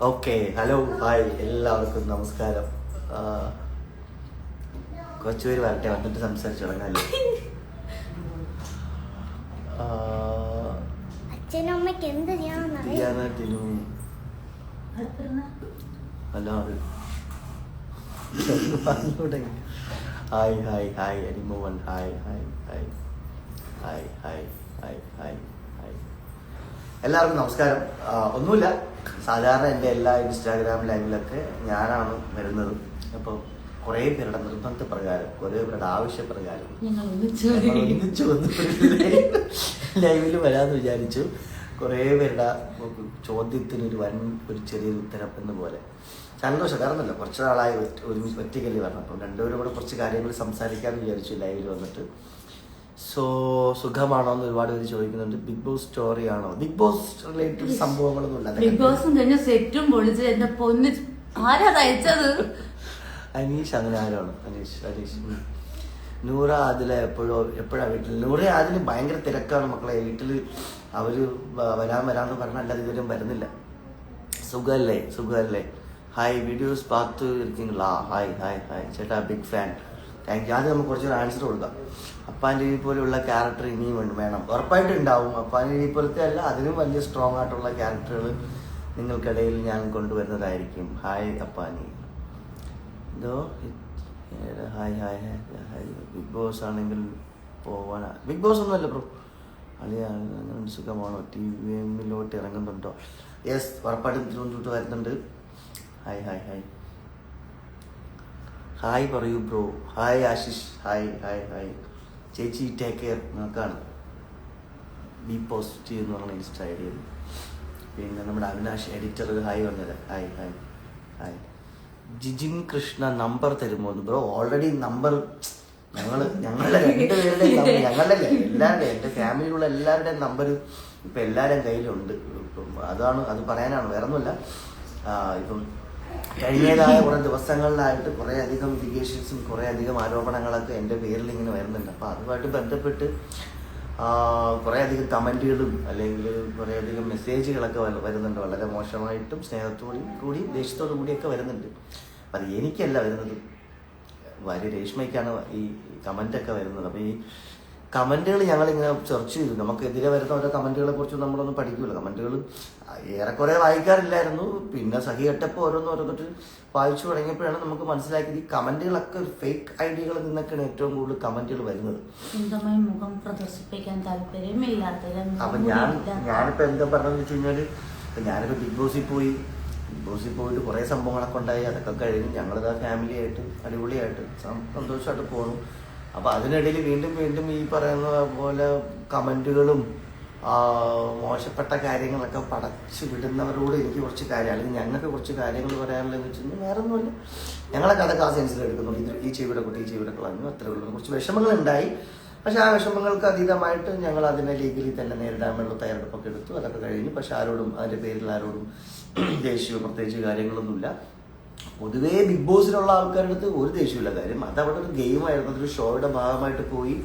Okay, hello, hi, എല്ലാവർക്കും നമസ്കാരം. കുറച്ചുപേര് വരട്ടെ, വന്നിട്ട് സംസാരിച്ചു തുടങ്ങാല്ലേ. അച്ഛനും അമ്മയ്ക്ക് എന്ത് ചെയ്യാനായിരുന്നു? Hi hi hi Animon, hi hi hi hi hi hi hi hi. എല്ലാവർക്കും നമസ്കാരം. ഒന്നുമില്ല, സാധാരണ എൻ്റെ എല്ലാ ഇൻസ്റ്റാഗ്രാം ലൈവിലൊക്കെ ഞാനാണ് വരുന്നത്. അപ്പം കുറേ പേരുടെ നിർബന്ധപ്രകാരം, കുറേ പേരുടെ ആവശ്യപ്രകാരം ഒന്നിച്ചു വന്ന് ലൈവിൽ വരാമെന്ന് വിചാരിച്ചു. കുറേ പേരുടെ ചോദ്യത്തിന് ഒരു ചെറിയൊരു ഉത്തരം എന്ന പോലെ സന്തോഷം. കാരണമല്ല, കുറച്ച് നാളായി ഒറ്റയ്ക്കല്ലേ വരണം. അപ്പം രണ്ടുപേരും കൂടെ കുറച്ച് കാര്യങ്ങൾ സംസാരിക്കാമെന്ന് വിചാരിച്ചു ലൈവിൽ വന്നിട്ട്. സുഖമാണോ എന്ന് ഒരുപാട് പേര് ചോദിക്കുന്നുണ്ട്. ബിഗ് ബോസ് സ്റ്റോറി ആണോ? ബിഗ് ബോസ് റിലേറ്റഡ് സംഭവങ്ങളൊന്നും ഇല്ല. ബിഗ് ബോസും കഴിഞ്ഞ സെറ്റും പൊളിച്ച് എന്റെ പൊന്ന് ആരാ തയ്ച്ചത്? അനീഷ്. അങ്ങനെ ആരാണ്? അനീഷ്. നൂറ ആദില എപ്പോഴാ വീട്ടിൽ? നൂറ ആദില് ഭയങ്കര തിരക്കാണ് മക്കളെ വീട്ടിൽ. അവര് വരാമെന്ന് പറഞ്ഞാൽ അല്ലാതെ ഇതുവരും വരുന്നില്ല. സുഖല്ലേ? ഹായ്, വീഡിയോസ് പാത്ത് ഇരിക്കുന്നില്ല. ഹായ് ഹായ് ഹായ് ചേട്ടാ, ബിഗ് ഫാൻ, താങ്ക് യു. ആദ്യം നമുക്ക് കുറച്ചൊരു ആൻസർ കൊടുക്കാം. അപ്പാൻ്റെ ഈ പോലെയുള്ള ക്യാരക്ടർ ഇനിയും വേണം, ഉറപ്പായിട്ടും ഉണ്ടാവും. അപ്പാൻ്റെ ഈ പോലത്തെ അല്ല, അതിനും വലിയ സ്ട്രോങ് ആയിട്ടുള്ള ക്യാരക്ടറുകൾ നിങ്ങൾക്കിടയിൽ ഞാൻ കൊണ്ടുവരുന്നതായിരിക്കും. ഹായ് അപ്പാനി. എന്തോ hi hi hi. Big boss ആണെങ്കിൽ പോവാനാ? ബിഗ് ബോസ് ഒന്നുമല്ല ബ്രോ. അങ്ങനെ സുഖമാണോ? TV ഇറങ്ങുന്നുണ്ടോ? യെസ്, ഉറപ്പായിട്ടും തിരുവനന്തപുരത്ത് വരുന്നുണ്ട്. ഹായ് ഹായ് ഹായ് ഹായ് പറയൂ bro. Hi Ashish. Hi hi hi ചേച്ചി, ടേക്ക് കെയർ. നിങ്ങൾക്കാണ് ബി പോസിറ്റീവ് എന്ന് പറഞ്ഞ ഇൻസ്റ്റ ഐ ഡിയിൽ. പിന്നെ നമ്മുടെ അവിനാഷ് എഡിറ്റർ ഹായ് വന്നത്. Hi hi hi. Jijin Krishna number തരുമോ? ബ്രോ, ഓൾറെഡി നമ്പർ ഞങ്ങളുടെ രണ്ടുപേരുടെയും ഞങ്ങളുടെ എല്ലാവരുടെയും, എൻ്റെ ഫാമിലിയിലുള്ള എല്ലാവരുടെയും നമ്പർ ഇപ്പം എല്ലാവരുടെയും കയ്യിലുണ്ട്. ഇപ്പം അത് പറയാനാണ്, വേറെ ഒന്നുമില്ല. ഇപ്പം കഴിഞ്ഞതായ കുറേ ദിവസങ്ങളിലായിട്ട് കുറേ അധികം ലിഗേഷൻസും കുറേ അധികം ആരോപണങ്ങളൊക്കെ എൻ്റെ പേരിൽ ഇങ്ങനെ വരുന്നുണ്ട്. അപ്പോൾ അതുമായിട്ട് ബന്ധപ്പെട്ട് കുറേ അധികം കമൻറ്റുകളും അല്ലെങ്കിൽ കുറേ അധികം മെസ്സേജുകളൊക്കെ വരുന്നുണ്ട്. വളരെ മോശമായിട്ടും സ്നേഹത്തോടും കൂടി ദേഷ്യത്തോടു കൂടിയൊക്കെ വരുന്നുണ്ട്. അപ്പം അത് എനിക്കല്ല വരുന്നത്, രേഷ്മയ്ക്കാണ് ഈ കമൻ്റൊക്കെ വരുന്നത്. അപ്പോൾ ഈ കമൻറ്റുകൾ ഞങ്ങളിങ്ങനെ സെർച്ച് ചെയ്തു. നമുക്കെതിരെ വരുന്ന ഓരോ കമൻറ്റുകളെ കുറിച്ച് നമ്മളൊന്നും പഠിക്കില്ല. കമൻറ്റുകൾ ഏറെക്കുറെ വായിക്കാറില്ലായിരുന്നു. പിന്നെ സഹി കെട്ടപ്പോൾ ഓരോന്നിട്ട് വായിച്ചു തുടങ്ങിയപ്പോഴാണ് നമുക്ക് മനസ്സിലാക്കിയത് ഈ കമൻറ്റുകളൊക്കെ ഒരു ഫേക്ക് ഐഡിയകളിൽ നിന്നൊക്കെയാണ് ഏറ്റവും കൂടുതൽ കമൻറ്റുകൾ വരുന്നത്. മുഖം പ്രദർശിപ്പിക്കാൻ താല്പര്യമില്ലാത്ത. അപ്പം ഞാനിപ്പോൾ എന്താ പറഞ്ഞതെന്ന് വെച്ച് കഴിഞ്ഞാൽ, ഇപ്പം ഞാനിപ്പോൾ ബിഗ് ബോസിൽ പോയിട്ട് കുറേ സംഭവങ്ങളൊക്കെ ഉണ്ടായി. അതൊക്കെ കഴിഞ്ഞ് ഞങ്ങളിതാ ഫാമിലി ആയിട്ട് അടിപൊളിയായിട്ട് സന്തോഷമായിട്ട് പോകുന്നു. അപ്പോൾ അതിനിടയിൽ വീണ്ടും ഈ പറയുന്ന പോലെ കമൻറ്റുകളും മോശപ്പെട്ട കാര്യങ്ങളൊക്കെ പടച്ചു വിടുന്നവരോട് എനിക്ക് കുറച്ച് കാര്യം, അല്ലെങ്കിൽ ഞങ്ങൾക്ക് കുറച്ച് കാര്യങ്ങൾ പറയാനുള്ളതെന്ന് വെച്ചാൽ വേറെ ഒന്നുമില്ല. ഞങ്ങളൊക്കെ അതൊക്കെ ആ സെൻസിൽ എടുക്കുന്നുണ്ട്. ഈ ചെവിയുടെ കുട്ടി, ഈ ചെവിയുടെ കളഞ്ഞു, അത്രേ ഉള്ളൂ. കുറച്ച് വിഷമങ്ങളുണ്ടായി. പക്ഷെ ആ വിഷമങ്ങൾക്ക് അതീതമായിട്ട് ഞങ്ങൾ അതിനെ ലീഗലി തന്നെ നേരിടാനുള്ള തയ്യാറെടുപ്പൊക്കെ എടുത്തു. അതൊക്കെ കഴിഞ്ഞു. പക്ഷെ അതിൻ്റെ പേരിൽ ആരോടും ദേഷ്യവും പ്രത്യേകിച്ച് കാര്യങ്ങളൊന്നുമില്ല. പൊതുവേ ബിഗ് ബോസിലുള്ള ആൾക്കാരുടെ അടുത്ത് ഒരു ദേഷ്യമില്ല. കാര്യം അതവിടെ ഒരു ഗെയിമായിരുന്നു, അതൊരു ഷോയുടെ ഭാഗമായിട്ട് പോയി.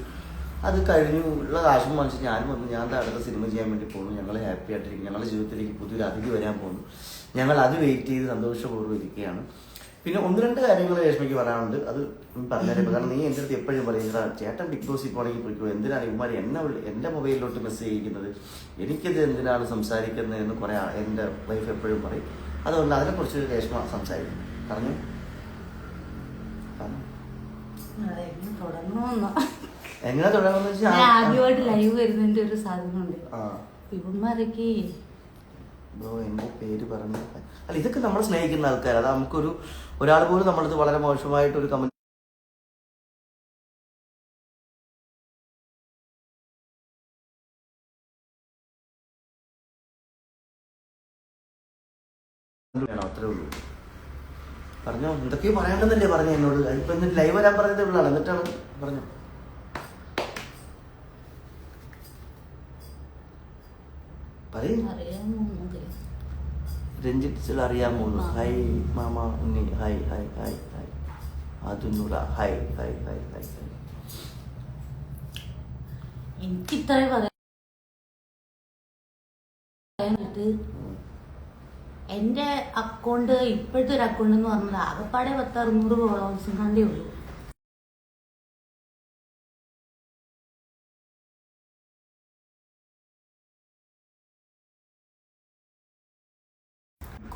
അത് കഴിഞ്ഞു ഉള്ള കാശും മനസ്സിൽ ഞാനും വന്നു. ഞാൻ അടുത്ത സിനിമ ചെയ്യാൻ വേണ്ടി പോകുന്നു. ഞങ്ങൾ ഹാപ്പി ആയിട്ടിരിക്കും. ഞങ്ങളുടെ ജീവിതത്തിലേക്ക് പുതിയൊരു അതിഥി വരാൻ പോകുന്നു. ഞങ്ങൾ അത് വെയിറ്റ് ചെയ്ത് സന്തോഷപൂർവ്വം ഇരിക്കുകയാണ്. പിന്നെ ഒന്ന് രണ്ട് കാര്യങ്ങൾ രേഷ്മയ്ക്ക് പറയാനുണ്ട്. അത് പറഞ്ഞുതരാം. കാരണം നീ എൻ്റെ അടുത്ത് എപ്പോഴും പറയുക, ചേട്ടൻ ബിഗ് ബോസിൽ പോകണമെങ്കിൽ പോയിക്കോ, എന്തിനാണ് ഇവന്മാർ എൻ്റെ മൊബൈലിലോട്ട് മെസ്സേജ് ചെയ്യുന്നത്, എനിക്കിത് എന്തിനാണ് സംസാരിക്കുന്നത് എന്ന് കുറേ എൻ്റെ വൈഫ് എപ്പോഴും പറയും. അതുകൊണ്ട് അതിനെക്കുറിച്ച് രേഷ്മ സംസാരിക്കും. പറഞ്ഞു എങ്ങനെ തുടങ്ങുന്ന വെച്ചാൽ ആദ്യമായിട്ട് ലൈവ് വരുന്നതിന്റെ ഒരു സാധനമുണ്ട്. ഇവന്മാരൊക്കെ ബ്രോ എൻ്റെ പേര് പറഞ്ഞു. അല്ല, ഇതൊക്കെ നമ്മൾ സ്നേഹിക്കുന്ന ആൾക്കാർ. അത് ഒരാൾ പോലും നമ്മളത് വളരെ മോശമായിട്ടൊരു കമന്റ് അത്രേ ഉള്ളൂ. പറഞ്ഞോ, എന്തൊക്കെയോ പറയാണ്ടെന്നല്ലേ പറഞ്ഞു എന്നോട്. ഇപ്പൊ എന്നിട്ട് ലൈവ് വരാൻ പറഞ്ഞത് ഇവിടെയാണ്. എന്നിട്ടാണ് പറഞ്ഞു. രഞ്ജിത്ത് അറിയാമോ? ഹായ് മാമ Unni. Hi hi hi hi. അതുന്നൂറ hi hi hi hi hi. എനിക്ക് ഇത്രയും പറയാനായിട്ട് എന്റെ അക്കൗണ്ട് ഇപ്പോഴത്തെ ഒരു അക്കൗണ്ട് എന്ന് പറഞ്ഞത് ആകെപ്പാടെ 600 ഫോളോവേഴ്സും കണ്ടേ ഉള്ളൂ.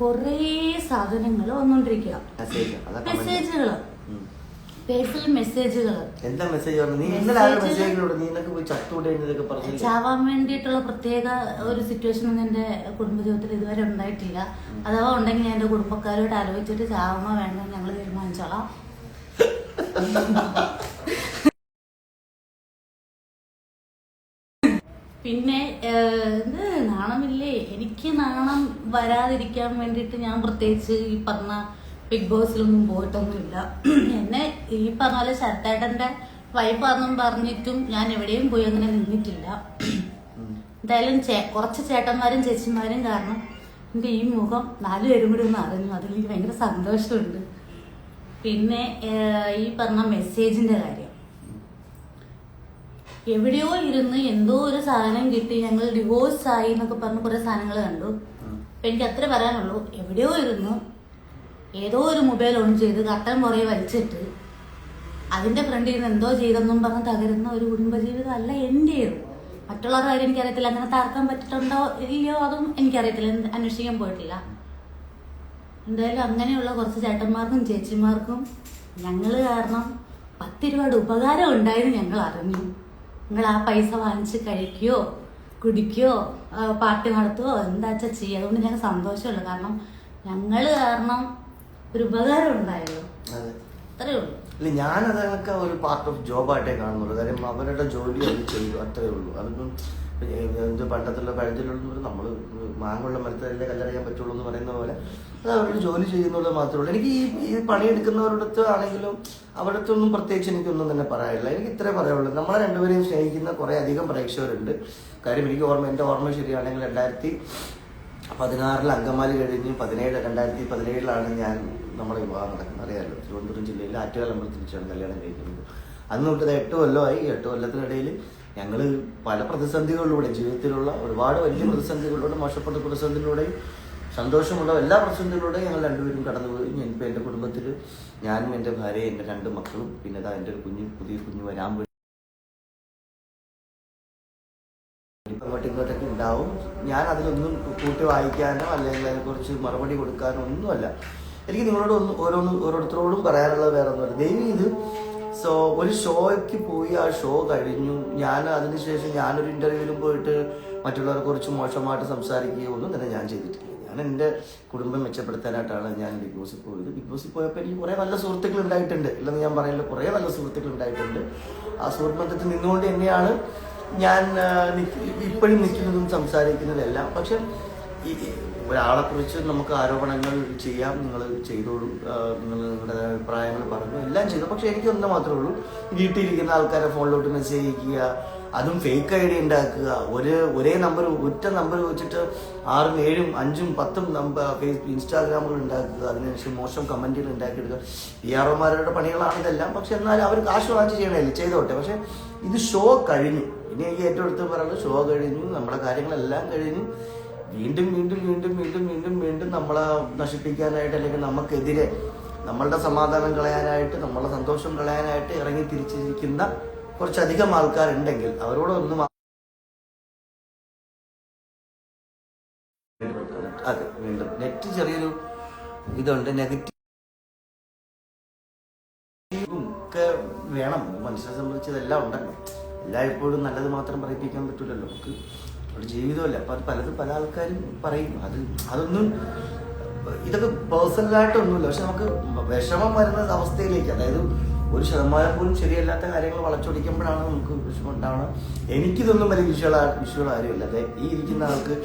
കൊറേ സാധനങ്ങൾ വന്നോണ്ടിരിക്കുക, മെസ്സേജുകള്, പേഴ്സണൽ മെസ്സേജുകള്. എന്താ മെസ്സേജ്? ചാവാൻ വേണ്ടിയിട്ടുള്ള പ്രത്യേക ഒരു സിറ്റുവേഷൻ ഒന്നും എന്റെ കുടുംബജീവിതത്തിൽ ഇതുവരെ ഉണ്ടായിട്ടില്ല. അഥവാ ഉണ്ടെങ്കിൽ ഞാൻ എന്റെ കുടുംബക്കാരോട് ആലോചിച്ചിട്ട് ചാവണോ വേണ്ടോ ഞങ്ങൾ തീരുമാനിച്ചോളാം. പിന്നെ നാണമില്ലേ, എനിക്ക് നാണം വരാതിരിക്കാൻ വേണ്ടിയിട്ട് ഞാൻ പ്രത്യേകിച്ച് ഈ പറഞ്ഞ ബിഗ് ബോസിലൊന്നും പോയിട്ടൊന്നുമില്ല. എന്നെ ഈ പറഞ്ഞ പോലെ ശരത്തേട്ടന്റെ വൈഫാന്നും പറഞ്ഞിട്ടും ഞാൻ എവിടെയും പോയി അങ്ങനെ നിന്നിട്ടില്ല. എന്തായാലും കുറച്ച് ചേട്ടന്മാരും ചേച്ചിമാരും കാരണം എന്റെ ഈ മുഖം 4 പേരും കൂടി ഒന്ന് അറിഞ്ഞു. അതിലെനിക്ക് ഭയങ്കര സന്തോഷമുണ്ട്. പിന്നെ ഈ പറഞ്ഞ മെസ്സേജിന്റെ കാര്യം, എവിടെയോ ഇരുന്ന് എന്തോ ഒരു സാധനം കിട്ടി ഞങ്ങൾ ഡിവോഴ്സ് ആയി എന്നൊക്കെ പറഞ്ഞ് കുറെ സാധനങ്ങൾ കണ്ടു. അപ്പൊ എനിക്ക് അത്ര പറയാനുള്ളൂ, എവിടെയോ ഇരുന്നു ഏതോ ഒരു മൊബൈൽ ഓൺ ചെയ്ത് കട്ടൻ പുറകെ വലിച്ചിട്ട് അതിന്റെ ഫ്രണ്ടിൽ നിന്ന് എന്തോ ചെയ്തെന്നും പറഞ്ഞ് തകരുന്ന ഒരു കുടുംബജീവിതം അല്ല എന്റേത്. മറ്റുള്ളവരുടെ കാര്യം എനിക്കറിയത്തില്ല, അങ്ങനെ തർക്കം പറ്റിയിട്ടുണ്ടോ ഇല്ലയോ അതും എനിക്കറിയത്തില്ല, അന്വേഷിക്കാൻ പോയിട്ടില്ല. എന്തായാലും അങ്ങനെയുള്ള കുറച്ച് ചേട്ടന്മാർക്കും ചേച്ചിമാർക്കും ഞങ്ങൾ കാരണം 10 രൂപയുടെ ഉപകാരം ഉണ്ടായെന്ന് ഞങ്ങൾ അറിഞ്ഞു. നിങ്ങൾ ആ പൈസ വാങ്ങിച്ച് കഴിക്കുകയോ കുടിക്കുകയോ പാർട്ടി നടത്തുകയോ എന്താ വെച്ചാൽ ചെയ്യുക. അതുകൊണ്ട് ഞങ്ങൾക്ക് സന്തോഷമുള്ളൂ, കാരണം ഞങ്ങൾ കാരണം ഒരു ഉപകാരം ഉണ്ടായല്ലോ, അത്രേ ഉള്ളൂ. ഇല്ല, ഞാനതൊക്കെ ഒരു പാർട്ട് ഓഫ് ജോബായിട്ടേ കാണുന്നുള്ളൂ. കാര്യം അവരുടെ ജോലി അത് ചെയ്തു, അത്രേ ഉള്ളൂ. അതൊന്നും എന്ത് പണ്ടത്തുള്ള പഴഞ്ചൊല്ലുള്ള നമ്മൾ മാങ്ങുള്ള മരത്തിലല്ലേ കല്ലറിയാൻ പറ്റുള്ളൂ എന്ന് പറയുന്ന പോലെ അത് അവരുടെ ജോലി ചെയ്യുന്നുള്ളത് മാത്രമേ ഉള്ളൂ. എനിക്ക് ഈ പണിയെടുക്കുന്നവരുടെ ആണെങ്കിലും അവരുടെ അടുത്തൊന്നും പ്രത്യേകിച്ച് എനിക്കൊന്നും തന്നെ പറയാനില്ല. എനിക്ക് ഇത്രേ പറയുള്ളൂ, നമ്മളെ രണ്ടുപേരെയും സ്നേഹിക്കുന്ന കുറേ അധികം പ്രേക്ഷകരുണ്ട്. കാര്യം എനിക്ക് എൻ്റെ ഓർമ്മ ശരിയാണെങ്കിൽ 2016 അങ്കമാലി കഴിഞ്ഞ് 2017 ഞാൻ നമ്മുടെ വിവാഹം നടക്കുന്നത്. അറിയാമല്ലോ, തിരുവനന്തപുരം ജില്ലയിൽ ആറ്റുകാൽ അമ്പലത്തിൽ വെച്ചാണ് കല്യാണം കഴിക്കുന്നത്. അന്ന് തൊട്ടത് 8 കൊല്ലമായി. 8 കൊല്ലത്തിനിടയിൽ ഞങ്ങൾ പല പ്രതിസന്ധികളിലൂടെ, ജീവിതത്തിലുള്ള ഒരുപാട് വലിയ പ്രതിസന്ധികളിലൂടെ, മോശപ്പെട്ട പ്രതിസന്ധികളിലൂടെയും സന്തോഷമുള്ള എല്ലാ പ്രതിസന്ധികളിലൂടെയും ഞങ്ങൾ രണ്ടുപേരും കടന്നുപോയി. ഇപ്പം എൻ്റെ കുടുംബത്തിൽ ഞാനും എൻ്റെ ഭാര്യയും എൻ്റെ 2 മക്കളും പിന്നെ എൻ്റെ ഒരു പുതിയ കുഞ്ഞ് വരാൻ വേണ്ടി ഇങ്ങോട്ടൊക്കെ ഉണ്ടാവും. ഞാൻ അതിലൊന്നും കൂട്ടി വായിക്കാനോ അല്ലെങ്കിൽ അതിനെക്കുറിച്ച് മറുപടി കൊടുക്കാനോ ഒന്നുമല്ല. എനിക്ക് നിങ്ങളോട് ഓരോരുത്തരോടും പറയാനുള്ളത് വേറെ ഒന്നുമല്ല. ദൈവം ഇത് ഒരു ഷോയ്ക്ക് പോയി ആ ഷോ കഴിഞ്ഞു. ഞാൻ അതിനുശേഷം ഞാനൊരു ഇന്റർവ്യൂവിലും പോയിട്ട് മറ്റുള്ളവരെ കുറിച്ച് മോശമായിട്ട് സംസാരിക്കുകയോ ഒന്നും തന്നെ ഞാൻ ചെയ്തിട്ടില്ല. ഞാൻ എൻ്റെ കുടുംബം മെച്ചപ്പെടുത്താനായിട്ടാണ് ഞാൻ ബിഗ് ബോസിൽ പോയത്. ബിഗ് ബോസിൽ പോയപ്പോൾ എനിക്ക് കുറേ നല്ല സുഹൃത്തുക്കൾ ഉണ്ടായിട്ടുണ്ട്, ഇല്ലെന്ന് ഞാൻ പറയില്ല, കുറേ നല്ല സുഹൃത്തുക്കൾ ഉണ്ടായിട്ടുണ്ട്. ആ സുഹൃത്ത് ബന്ധത്തിൽ നിന്നുകൊണ്ട് തന്നെയാണ് ഞാൻ ഇപ്പോഴും നിൽക്കുന്നതും സംസാരിക്കുന്നതെല്ലാം. പക്ഷെ ഒരാളെ കുറിച്ച് നമുക്ക് ആരോപണങ്ങൾ ചെയ്യാം, നിങ്ങൾ ചെയ്തോളൂ, നിങ്ങൾ നിങ്ങളുടെ അഭിപ്രായങ്ങൾ പറഞ്ഞു, എല്ലാം ചെയ്തു. പക്ഷെ എനിക്കൊന്ന് മാത്രമേ ഉള്ളൂ, വീട്ടിലിരിക്കുന്ന ആൾക്കാരെ ഫോണിലോട്ട് മെസ്സേജ് അയക്കുക, അതും ഫേക്ക് ഐ ഡി ഉണ്ടാക്കുക, ഒരേ നമ്പർ, ഒറ്റ നമ്പർ വെച്ചിട്ട് 6, 7, 5, 10 നമ്പർ ഇൻസ്റ്റാഗ്രാമുകൾ ഉണ്ടാക്കുക, അതിനുശേഷം മോശം കമന്റുകൾ ഉണ്ടാക്കിയെടുക്കുക. PR-മാരുടെ പണികളാണ് ഇതെല്ലാം. പക്ഷെ എന്നാലും അവർ കാശ് വാങ്ങിച്ച് ചെയ്യണമല്ലേ, ചെയ്തോട്ടെ. പക്ഷെ ഇത് ഷോ കഴിഞ്ഞു. ഇനി എനിക്ക് ഏറ്റവും എടുത്ത് പറയുന്നത് ഷോ കഴിഞ്ഞു, നമ്മുടെ കാര്യങ്ങളെല്ലാം കഴിഞ്ഞു. വീണ്ടും നമ്മളെ നശിപ്പിക്കാനായിട്ട് അല്ലെങ്കിൽ നമുക്കെതിരെ നമ്മളുടെ സമാധാനം കളയാനായിട്ട്, നമ്മളുടെ സന്തോഷം കളയാനായിട്ട് ഇറങ്ങി തിരിച്ചിരിക്കുന്ന കുറച്ചധികം ആൾക്കാരുണ്ടെങ്കിൽ അവരോടൊന്നും അതെ വീണ്ടും നെറ്റ് ചെറിയൊരു ഇതുണ്ട്, നെഗറ്റീവും ഒക്കെ വേണം. മനുഷ്യനെ സംബന്ധിച്ചതെല്ലാം ഉണ്ടല്ലോ. എല്ലായ്പ്പോഴും നല്ലത് മാത്രം പറയിപ്പിക്കാൻ പറ്റൂലല്ലോ, നമുക്ക് ഒരു ജീവിതമല്ല. അപ്പം അത് പല ആൾക്കാരും പറയും. അതൊന്നും ഇതൊക്കെ പേഴ്സണലായിട്ടൊന്നുമില്ല. പക്ഷെ നമുക്ക് വിഷമം വരുന്ന അവസ്ഥയിലേക്ക്, അതായത് 1% പോലും ശരിയല്ലാത്ത കാര്യങ്ങൾ വളച്ചൊടിക്കുമ്പോഴാണ് നമുക്ക് വിഷമം ഉണ്ടാവണം. എനിക്കിതൊന്നും വലിയ വിഷയമുള്ള കാര്യമില്ല. അതെ, ഈ ഇരിക്കുന്ന ആൾക്ക്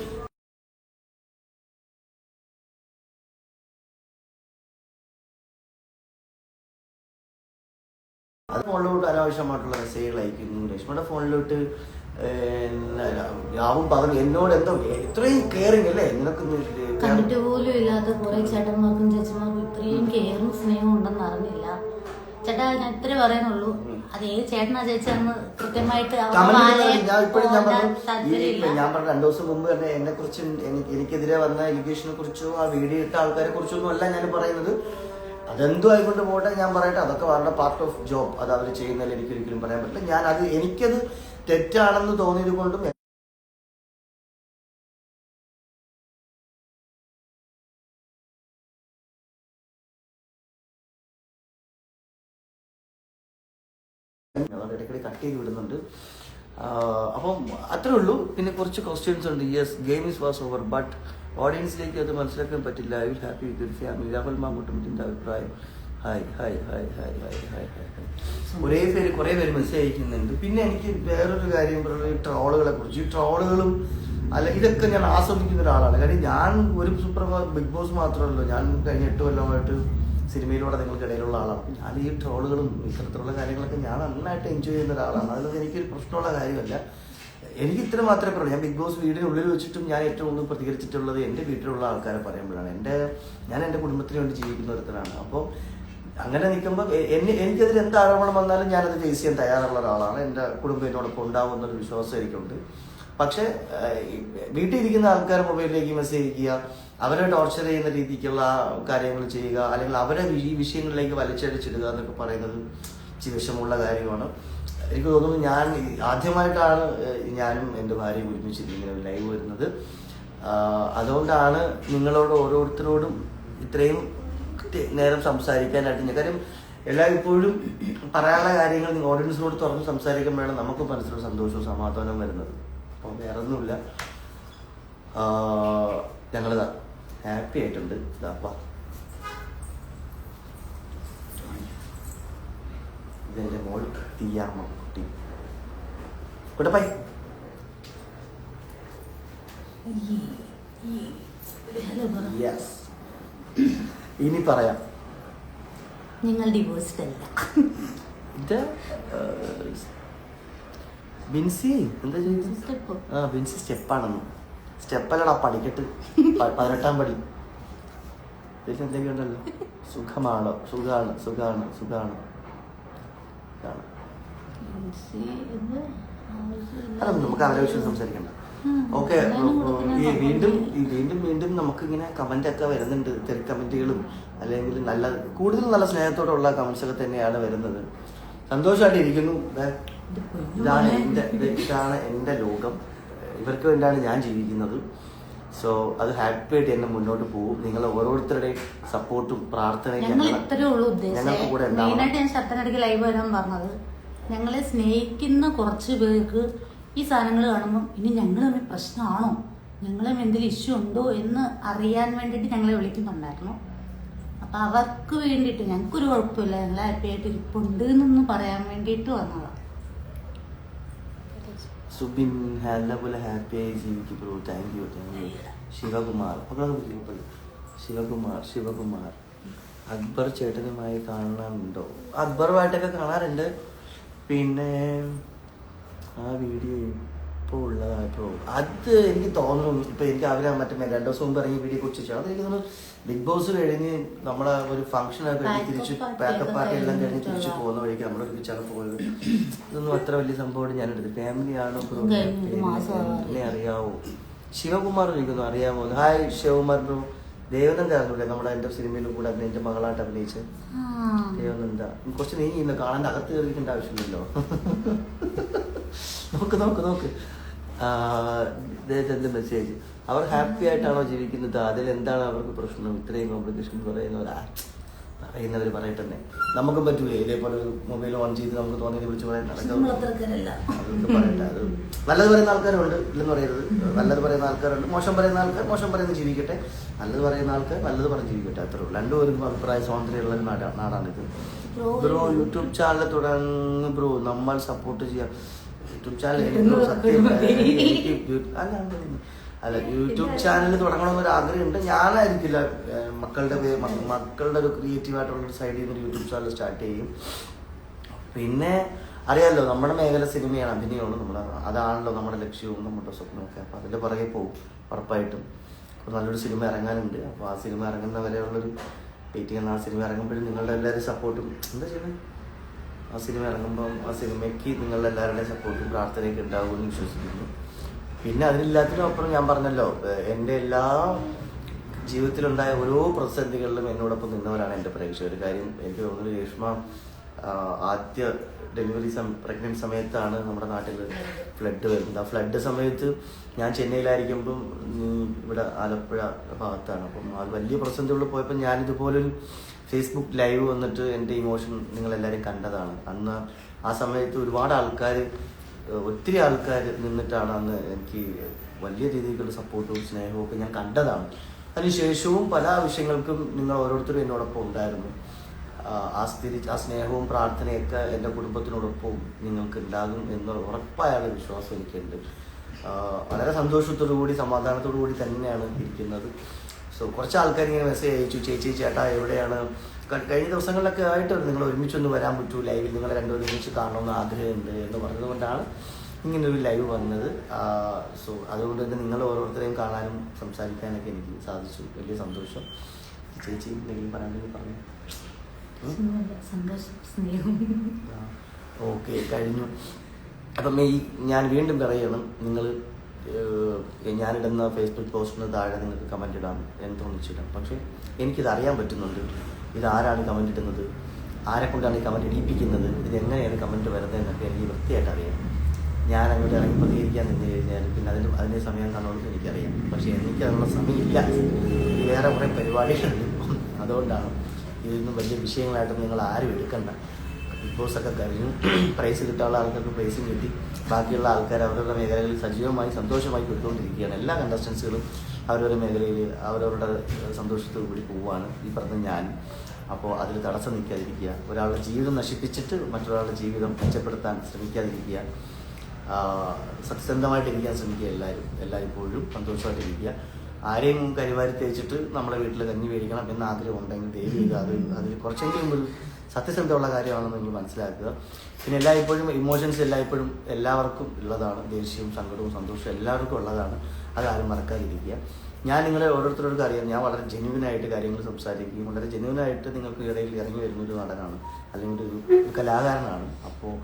അത് ഫോണിലോട്ട് അനാവശ്യമായിട്ടുള്ള മെസ്സേജുകൾ അയക്കുന്നു. രശ്മിയുടെ ഫോണിലോട്ട് രാവും പകലും എന്നോട് എന്തോ ഇത്രയും കെയറിങ് അല്ലേ, നിനക്ക് കണ്ടിട്ട് പോലും ഇല്ലാത്ത കുറെ ചേട്ടന്മാർക്കും ചേച്ചിമാർക്കും ഇത്രയും കെയറും സ്നേഹവും ഉണ്ടെന്ന് അറിഞ്ഞില്ല. ചേട്ടാ ഞാൻ ഇത്രേ പറയുന്നുള്ളൂ. അത് ഏത് ചേട്ടനാ ചേച്ചിയാന്ന് കൃത്യമായിട്ട് ഞാൻ പറഞ്ഞ 2 ദിവസം മുമ്പ് തന്നെ എന്നെ കുറിച്ച് എനിക്കെതിരെ വന്ന എലിഗേഷനെ കുറിച്ചോ ആ വീഡിയോ ഇട്ട ആൾക്കാരെ കുറിച്ചൊന്നും അല്ല ഞാൻ പറയുന്നത്. അതെന്തോ ആയിക്കൊണ്ട് പോട്ടെ, ഞാൻ പറയട്ടെ, അതൊക്കെ വളരെ പാർട്ട് ഓഫ് ജോബ്. അത് അവർ ചെയ്യുന്നതിൽ എനിക്കൊരിക്കലും പറയാൻ പറ്റില്ല. എനിക്കത് തെറ്റാണെന്ന് തോന്നിയത് കൊണ്ടും ഇടയ്ക്കിടെ കട്ട് ചെയ്ത് വിടുന്നുണ്ട്. അപ്പം അത്രേ ഉള്ളൂ. പിന്നെ കുറച്ച് ക്വസ്റ്റ്യൻസ് ഉണ്ട്. Yes, game is was over, but ഓഡിയൻസിലേക്ക് അത് മനസ്സിലാക്കാൻ പറ്റില്ല. I will happy with family. Rahul മാങ്കൂട്ടത്തിൻ്റെ അഭിപ്രായം. Hi hi hi hi hi hi hi. കുറേ പേര് മെസ്സേജ് അയക്കുന്നുണ്ട്. പിന്നെ എനിക്ക് വേറൊരു കാര്യം പറയുന്നത് ഈ ട്രോളുകളെ കുറിച്ച്. ഈ ട്രോളുകളും ഇതൊക്കെ ഞാൻ ആസ്വദിക്കുന്ന ഒരാളാണ്. കാര്യം ഞാൻ ഒരു ബിഗ് ബോസ് മാത്രമല്ലോ, ഞാൻ കഴിഞ്ഞ 8 കൊല്ലമായിട്ട് സിനിമയിലൂടെ നിങ്ങൾക്കിടയിലുള്ള ആളാണ്. ഞാൻ ഈ ട്രോളുകളും ഇത്തരത്തിലുള്ള കാര്യങ്ങളൊക്കെ ഞാൻ നന്നായിട്ട് എൻജോയ് ചെയ്യുന്ന ഒരാളാണ്. അതിലൊന്നും എനിക്കൊരു പ്രശ്നമുള്ള കാര്യമല്ല. എനിക്ക് ഇത്ര മാത്രമേ പറയൂ. ഞാൻ ബിഗ് ബോസ് വീടിനുള്ളിൽ വെച്ചിട്ടും ഞാൻ ഏറ്റവും കൂടുതൽ പ്രതികരിച്ചിട്ടുള്ളത് എൻ്റെ വീട്ടിലുള്ള ആൾക്കാരെ പറയുമ്പോഴാണ്. ഞാൻ എൻ്റെ കുടുംബത്തിന് വേണ്ടി ജീവിക്കുന്ന ഒരുത്തരാണ്. അപ്പോൾ അങ്ങനെ നിൽക്കുമ്പോൾ എനിക്കെതിരെ എന്ത് ആരോപണം വന്നാലും ഞാനത് ഫേസ് ചെയ്യാൻ തയ്യാറുള്ള ഒരാളാണ്. എൻ്റെ കുടുംബം എന്നോടൊപ്പം ഉണ്ടാവുമെന്നൊരു വിശ്വാസം എനിക്കുണ്ട്. പക്ഷേ വീട്ടിൽ ഇരിക്കുന്ന ആൾക്കാർ മൊബൈലിലേക്ക് മെസ്സേജ് അയക്കുക, അവരെ ടോർച്ചർ ചെയ്യുന്ന രീതിക്കുള്ള കാര്യങ്ങൾ ചെയ്യുക, അല്ലെങ്കിൽ അവരെ ഈ വിഷയങ്ങളിലേക്ക് വലിച്ചടിച്ചിടുക എന്നൊക്കെ പറയുന്നത് ഇച്ചിരി വിഷമമുള്ള കാര്യമാണ്. എനിക്ക് തോന്നുന്നു ഞാൻ ആദ്യമായിട്ടാണ് ഞാനും എൻ്റെ ഭാര്യയും ഒരുമിച്ചിരിക്കുന്ന ലൈവ് വരുന്നത്. അതുകൊണ്ടാണ് നിങ്ങളോട് ഓരോരുത്തരോടും ഇത്രയും നേരം സംസാരിക്കാനായിട്ട്. കാര്യം ഇപ്പോഴും പറയാനുള്ള കാര്യങ്ങൾ നിങ്ങൾ ഓഡിയൻസിനോട് തുറന്ന് സംസാരിക്കുമ്പോഴാണ് നമുക്ക് മനസ്സിലൊരു സന്തോഷവും സമാധാനവും വരുന്നത്. അപ്പം വേറെ ഒന്നുമില്ല. ഞങ്ങളിതാ ഹാപ്പി ആയിട്ടുണ്ട്. ഇതാപ്പാ ഇതെൻ്റെ മോൾ തീയാമ്മ കുട്ടി കുട്ടപ്പായി. യെസ്, ഇനി പറയാം. നിങ്ങൾ ഡിവോഴ്സ്ഡ് അല്ല. ഇത് ബിൻസി എന്താ ചെയ്യുന്നത്? ബിൻസി സ്റ്റെപ്പാണെന്ന്. സ്റ്റെപ്പല്ലടാ, പഠിക്കട്ട്. 18ാം പടി. ഇതിൽ എന്തെങ്കിലും ഉണ്ടല്ലോ. സുഖമാണോ? സുഖാണ് സുഖാണ് സുഖാണ്. അതൊന്നും നമുക്ക് അവരെ വിഷയം സംസാരിക്കണ്ട. ഓക്കെ. വീണ്ടും നമുക്കിങ്ങനെ കമന്റ് ഒക്കെ വരുന്നുണ്ട്. തെറി കമന്റുകളും അല്ലെങ്കിൽ കൂടുതൽ നല്ല സ്നേഹത്തോടുള്ള കമന്റ്സ് ഒക്കെ തന്നെയാണ് വരുന്നത്. സന്തോഷമായിട്ട് ഇരിക്കുന്നു. ഇതാണ് എൻ്റെ ലോകം. ഇവർക്ക് വേണ്ടിയാണ് ഞാൻ ജീവിക്കുന്നത്. സോ അത് ഹാപ്പി ആയിട്ട് എന്നെ മുന്നോട്ട് പോകും. നിങ്ങൾ ഓരോരുത്തരുടെയും സപ്പോർട്ടും പ്രാർത്ഥനയും ഞങ്ങൾക്ക് കൂടെ ഉണ്ടാവും. ഞാൻ ശബ്ദത്തിനിടയ്ക്ക് ലൈവ് വരാൻ പറഞ്ഞത്, ഞങ്ങളെ സ്നേഹിക്കുന്ന കുറച്ച് പേർക്ക് ഈ സാധനങ്ങൾ കാണുമ്പോൾ ഇനി ഞങ്ങൾ തമ്മിൽ പ്രശ്നമാണോ, ഞങ്ങളും എന്തെങ്കിലും ഇഷ്യൂ ഉണ്ടോ എന്ന് അറിയാൻ വേണ്ടിയിട്ട് ഞങ്ങളെ വിളിക്കുന്നുണ്ടായിരുന്നു. അപ്പം അവർക്ക് വേണ്ടിയിട്ട് ഞങ്ങൾക്കൊരു കുഴപ്പമില്ല, ഞങ്ങൾ ഹാപ്പി ആയിട്ട് ഇരിപ്പുണ്ട് എന്നൊന്ന് പറയാൻ വേണ്ടിയിട്ട് വന്നതാണ്. സുബിൻ പോലെ ഹാപ്പിയായി ജീവിക്കും bro. Thank you. Sivakumar Akbar ചേട്ടനുമായി കാണാനുണ്ടോ? അക്ബറുമായിട്ടൊക്കെ കാണാറുണ്ട്. പിന്നെ ആ വീഡിയോ ഇപ്പോൾ ഉള്ളതായപ്പോൾ അത് എനിക്ക് തോന്നുന്നു. ഇപ്പം എനിക്ക് അവരെ മറ്റേ 2 ദിവസം മുമ്പ് ഇറങ്ങിയ വീഡിയോ കുറിച്ച് അത് എനിക്ക് തോന്നുന്നു ബിഗ് ബോസ് കഴിഞ്ഞ് നമ്മളെ ഒരു ഫംഗ്ഷനൊക്കെ കഴിഞ്ഞ് തിരിച്ച് പാക്കപ്പ് പാർട്ടി എല്ലാം കഴിഞ്ഞ് തിരിച്ച് പോകുന്ന വഴിക്ക് നമ്മളൊരുമിച്ചാണ് പോയത്. ഇതൊന്നും അത്ര വലിയ സംഭവമായിട്ട് ഞാനെടുത്ത്. ഫാമിലിയാണോ ബ്രോ? എന്നെ അറിയാവോ? ശിവകുമാർ ചോദിക്കുന്നു അറിയാമോ? Hi Shivakumar bro. ദേവനന്ദ ആയിരുന്നില്ലേ നമ്മുടെ എൻ്റെ സിനിമയിലും കൂടെ എൻ്റെ മകളായിട്ട് അഭിനയിച്ച്? ദേവനന്ദ കുറച്ച് നീ ഇന്ന് കാണാൻ്റെ അകത്ത് കയറിക്കേണ്ട ആവശ്യമില്ലല്ലോ. നോക്ക് ദേവന്റെ മെസ്സേജ്. അവർ ഹാപ്പി ആയിട്ടാണോ ജീവിക്കുന്നത്? അതിലെന്താണ് അവർക്ക് പ്രശ്നം? ഇത്രയും കോംപ്ലിക്കേഷൻ പറയുന്നവർ പറയട്ടെ. നമുക്കും പറ്റൂലേ ഇതേപോലെ ഒരു മൊബൈൽ ഓൺ ചെയ്ത് നമുക്ക് തോന്നിയത് വിളിച്ച് പറയാൻ അതൊക്കെ പറയട്ടെ. അത് നല്ലത് പറയുന്ന ആൾക്കാരുണ്ട്, ഇല്ലെന്ന് പറയരുത്. നല്ലത് പറയുന്ന ആൾക്കാരുണ്ട്, മോശം പറയുന്ന ആൾക്കാർ മോശം പറയുന്നത് ജീവിക്കട്ടെ. നല്ലത് പറയുന്ന ആൾക്കാർ നല്ലത് പറഞ്ഞ് ജീവിക്കട്ടെ. അത്രേ ഉള്ളൂ. രണ്ടുപേരും അഭിപ്രായ സ്വാതന്ത്ര്യമുള്ള നാടാണിത്. ബ്രോ യൂട്യൂബ് ചാനൽ തുടങ്ങും ബ്രോ, നമ്മൾ സപ്പോർട്ട് ചെയ്യാം. യൂട്യൂബ് ചാനൽ അല്ല യൂട്യൂബ് ചാനൽ തുടങ്ങണമെന്നൊരു ആഗ്രഹമുണ്ട്. ഞാനായിരിക്കില്ല, മക്കളുടെ ഒരു ക്രിയേറ്റീവായിട്ടുള്ളൊരു സൈഡിൽ നിന്ന് യൂട്യൂബ് ചാനൽ സ്റ്റാർട്ട് ചെയ്യും. പിന്നെ അറിയാമല്ലോ നമ്മുടെ മേഖല സിനിമയാണ്, അഭിനയമാണ്. അതാണല്ലോ നമ്മുടെ ലക്ഷ്യവും നമ്മുടെ സ്വപ്നമൊക്കെ. അപ്പോൾ അതിൻ്റെ പുറകെ പോകും ഉറപ്പായിട്ടും. അപ്പോൾ നല്ലൊരു സിനിമ ഇറങ്ങാനുണ്ട്. അപ്പോൾ ആ സിനിമ ഇറങ്ങുന്ന വരെയുള്ളൊരു വെയിറ്റിംഗ്. ആ സിനിമ ഇറങ്ങുമ്പോഴും നിങ്ങളുടെ എല്ലാവരും സപ്പോർട്ടും എന്താ ചെയ്യുന്നത്? ആ സിനിമ ഇറങ്ങുമ്പം ആ സിനിമയ്ക്ക് നിങ്ങളുടെ എല്ലാവരുടെയും സപ്പോർട്ടും പ്രാർത്ഥനയൊക്കെ ഉണ്ടാകുമെന്ന് വിശ്വസിക്കുന്നു. പിന്നെ അതിനെല്ലാത്തിനും ഞാൻ പറഞ്ഞല്ലോ, എൻ്റെ എല്ലാ ജീവിതത്തിലുണ്ടായ ഓരോ പ്രതിസന്ധികളിലും എന്നോടൊപ്പം നിന്നവരാണ് എൻ്റെ പ്രേക്ഷകർ. കാര്യം എനിക്ക് തോന്നുന്നു രേഷ്മ ആദ്യ ഡെലിവറി പ്രഗ്നൻറ്റ് സമയത്താണ് നമ്മുടെ നാട്ടിൽ ഫ്ലഡ് വരുന്നത്. ആ ഫ്ലഡ് സമയത്ത് ഞാൻ ചെന്നൈയിലായിരിക്കുമ്പം ഇവിടെ ആലപ്പുഴ ഭാഗത്താണ്. അപ്പം അത് വലിയ പ്രതിസന്ധികളിൽ പോയപ്പോൾ ഞാനിതുപോലൊരു ഫേസ്ബുക്ക് ലൈവ് വന്നിട്ട് എൻ്റെ ഇമോഷൻ നിങ്ങളെല്ലാവരും കണ്ടതാണ്. അന്ന് ആ സമയത്ത് ഒരുപാട് ആൾക്കാർ, ഒത്തിരി ആൾക്കാർ നിന്നിട്ടാണ് അന്ന് എനിക്ക് വലിയ രീതിയിലുള്ള സപ്പോർട്ടും സ്നേഹവും ഒക്കെ ഞാൻ കണ്ടതാണ്. അതിനുശേഷവും പല വിഷയങ്ങൾക്കും നിങ്ങൾ ഓരോരുത്തരും എന്നോടൊപ്പം ഉണ്ടായിരുന്നു. ആ സ്നേഹവും പ്രാർത്ഥനയൊക്കെ എൻ്റെ കുടുംബത്തിനോടൊപ്പം നിങ്ങൾക്ക് ഉണ്ടാകും എന്ന ഉറപ്പായുള്ള വിശ്വാസം എനിക്കുണ്ട്. വളരെ സന്തോഷത്തോടു കൂടി സമാധാനത്തോടു കൂടി തന്നെയാണ് ഇരിക്കുന്നത്. സോ കുറച്ച് ആൾക്കാർ ഇങ്ങനെ മെസ്സേജ് അയച്ചു, ചേച്ചി ചേട്ടാ എവിടെയാണ്, കഴിഞ്ഞ ദിവസങ്ങളിലൊക്കെ ആയിട്ട് നിങ്ങൾ ഒരുമിച്ചൊന്ന് വരാൻ പറ്റൂ ലൈവിൽ, നിങ്ങൾ രണ്ടുപേരും ഒരുമിച്ച് കാണണമെന്ന് ആഗ്രഹമുണ്ട് എന്ന് പറഞ്ഞതുകൊണ്ടാണ് ഇങ്ങനൊരു ലൈവ് വന്നത്. സോ അതുകൊണ്ട് തന്നെ നിങ്ങൾ ഓരോരുത്തരെയും കാണാനും സംസാരിക്കാനൊക്കെ എനിക്ക് സാധിച്ചു. വലിയ സന്തോഷം. ചേച്ചി എന്തെങ്കിലും പറയാണ്ടെങ്കിൽ പറഞ്ഞു. ഓക്കെ, കഴിഞ്ഞു. അപ്പം ഞാൻ വീണ്ടും പറയണം, നിങ്ങൾ ഞാനിടുന്ന ഫേസ്ബുക്ക് പോസ്റ്റിന് താഴെ നിങ്ങൾക്ക് കമൻറ്റ് ഇടാം, എന്ന് തോന്നിച്ചിടാം. പക്ഷേ എനിക്കിത് അറിയാൻ പറ്റുന്നുണ്ട്, ഇതാരാണ് കമൻറ്റ് ഇടുന്നത്, ആരെ കൊണ്ടാണ് ഈ കമൻറ്റ് ഇടിപ്പിക്കുന്നത്, ഇതെങ്ങനെയാണ് കമൻറ്റ് വരുന്നത് എന്നൊക്കെ എനിക്ക് വൃത്തിയായിട്ട് അറിയാം. ഞാൻ അങ്ങോട്ട് ഇറങ്ങി പ്രതികരിക്കാൻ നിന്ന് കഴിഞ്ഞാൽ പിന്നെ അതിന് സമയം കാണുമെന്ന് എനിക്കറിയാം. പക്ഷേ എനിക്ക് അതിനുള്ള സമയമില്ല, വേറെ കുറേ പരിപാടികളുണ്ട്. അതുകൊണ്ടാണ് ഇതൊന്നും വലിയ വിഷയങ്ങളായിട്ടൊന്നും നിങ്ങൾ ആരും എടുക്കണ്ട. ബിഗ് ബോസൊക്കെ കഴിഞ്ഞു, പ്രൈസ് കിട്ടാനുള്ള ആൾക്കാർക്ക് പ്രൈസും കിട്ടി, ബാക്കിയുള്ള ആൾക്കാർ അവരവരുടെ മേഖലകളിൽ സജീവമായി സന്തോഷമായി പോയിക്കൊണ്ടിരിക്കുകയാണ്. എല്ലാ കണ്ടസ്റ്റൻസുകളും അവരവരുടെ മേഖലയിൽ അവരവരുടെ സന്തോഷത്തോടു കൂടി പോവുകയാണ്, ഈ പറഞ്ഞ ഞാൻ. അപ്പോൾ അതിൽ തടസ്സം നിൽക്കാതിരിക്കുക, ഒരാളുടെ ജീവിതം നശിപ്പിച്ചിട്ട് മറ്റൊരാളുടെ ജീവിതം മെച്ചപ്പെടുത്താൻ ശ്രമിക്കാതിരിക്കുക, സത്യസന്ധമായിട്ടിരിക്കാൻ ശ്രമിക്കുക. എല്ലായ്പ്പോഴും സന്തോഷമായിട്ടിരിക്കുക. ആരെയും കരിവാരി തേച്ചിട്ട് നമ്മുടെ വീട്ടിൽ കഞ്ഞി മേടിക്കണം എന്ന ആഗ്രഹം ഉണ്ടെങ്കിൽ ദയവ് ചെയ്ത് അതിൽ കുറച്ചെങ്കിലും ഒരു സത്യസന്ധമുള്ള കാര്യമാണെന്ന് നിങ്ങൾ മനസ്സിലാക്കുക. പിന്നെ എല്ലായ്പ്പോഴും ഇമോഷൻസ് എല്ലായ്പ്പോഴും എല്ലാവർക്കും ഉള്ളതാണ്, ദേഷ്യവും സങ്കടവും സന്തോഷവും എല്ലാവർക്കും ഉള്ളതാണ്. അതാരും മറക്കാതിരിക്കുക. ഞാൻ നിങ്ങളെ ഓരോരുത്തരോടും അറിയാം, ഞാൻ വളരെ ജെന്യുവിനായിട്ട് കാര്യങ്ങൾ സംസാരിക്കുകയും വളരെ ജെന്യുവിനായിട്ട് നിങ്ങൾക്ക് ഇടയിൽ ഇറങ്ങി വരുന്നൊരു നടനാണ്, അല്ലെങ്കിൽ ഒരു കലാകാരനാണ്. അപ്പോൾ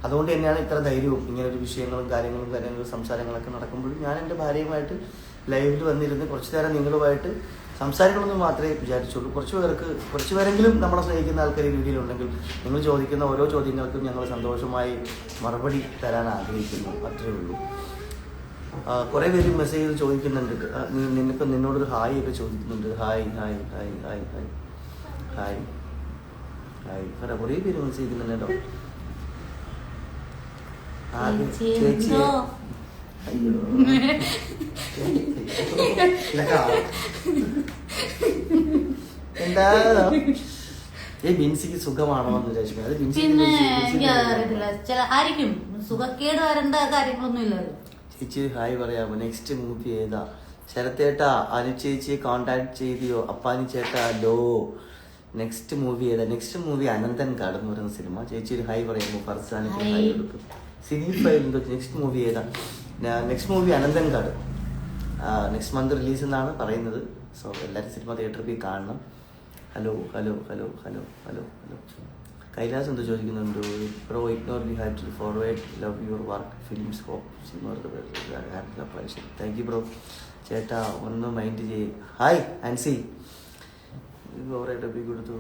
അതുകൊണ്ട് തന്നെയാണ് ഇത്ര ധൈര്യവും ഇങ്ങനൊരു വിഷയങ്ങളും കാര്യങ്ങളും സംസാരങ്ങളൊക്കെ നടക്കുമ്പോഴും ഞാൻ എൻ്റെ ഭാര്യയുമായിട്ട് ലൈവിൽ വന്നിരുന്ന് കുറച്ച് നേരം നിങ്ങളുമായിട്ട് സംസാരിക്കണമെന്ന് മാത്രമേ വിചാരിച്ചുള്ളൂ. കുറച്ച് പേരെങ്കിലും നമ്മളെ സ്നേഹിക്കുന്ന ആൾക്കാർ ഈ വീഡിയോയിലുണ്ടെങ്കിൽ നിങ്ങൾ ചോദിക്കുന്ന ഓരോ ചോദ്യങ്ങൾക്കും ഞങ്ങൾ സന്തോഷമായി മറുപടി തരാൻ ആഗ്രഹിക്കുന്നു, അത്രയേ ഉള്ളൂ. കുറേ പേര് മെസ്സേജിൽ ചോദിക്കുന്നുണ്ട്, നിന്നോടൊരു ഹായ് ഒക്കെ ചോദിക്കുന്നുണ്ട്. Hi hi hi hi hi hi hi കുറേ പേര് മെസ്സേജ് ചെയ്യുന്നുണ്ട് കേട്ടോ. ചേച്ചി അയ്യോ എന്താ ബിൻസിക്ക് സുഖമാണോ എന്ന് വിചാരിച്ചു. അത് പിന്നെ എനിക്കറിയത്തില്ല, ആയിരിക്കും സുഖക്കേട് വരേണ്ട കാര്യങ്ങളൊന്നും ഇല്ല. ചേച്ചി ഹായ് പറയാമോ? നെക്സ്റ്റ് മൂവി ഏതാ? ശരത്തേട്ടാ അനുചേച്ചിയെ കോണ്ടാക്ട് ചെയ്തിയോ? അപ്പാനി ചേട്ടാ ലോ. നെക്സ്റ്റ് മൂവി ഏതാ? നെക്സ്റ്റ് മൂവി അനന്തൻ കാട് എന്ന് പറയുന്ന സിനിമ. ചേച്ചി ഒരു ഹായ് പറയാമോ? ഫർസാനിക്ക് ഹായ് കൊടുക്കും. സിനി ഫയലിൻ്റെ നെക്സ്റ്റ് മൂവി ഏതാ? നെക്സ്റ്റ് മൂവി അനന്തൻ കാട് നെക്സ്റ്റ് മന്ത് റിലീസ് എന്നാണ് പറയുന്നത്. സോ എല്ലാവരും സിനിമ തിയേറ്ററിൽ പോയി കാണണം. Hello hello hello hello hello hello Kailas എന്തോ ചോദിക്കുന്നുണ്ട്. Bro ignore you have to forward love your work films hope. Thank you bro. ചേട്ടാ ഒന്ന് മൈൻഡ് ചെയ്യ്. ഹായ് ആൻസി കൊടുത്തു.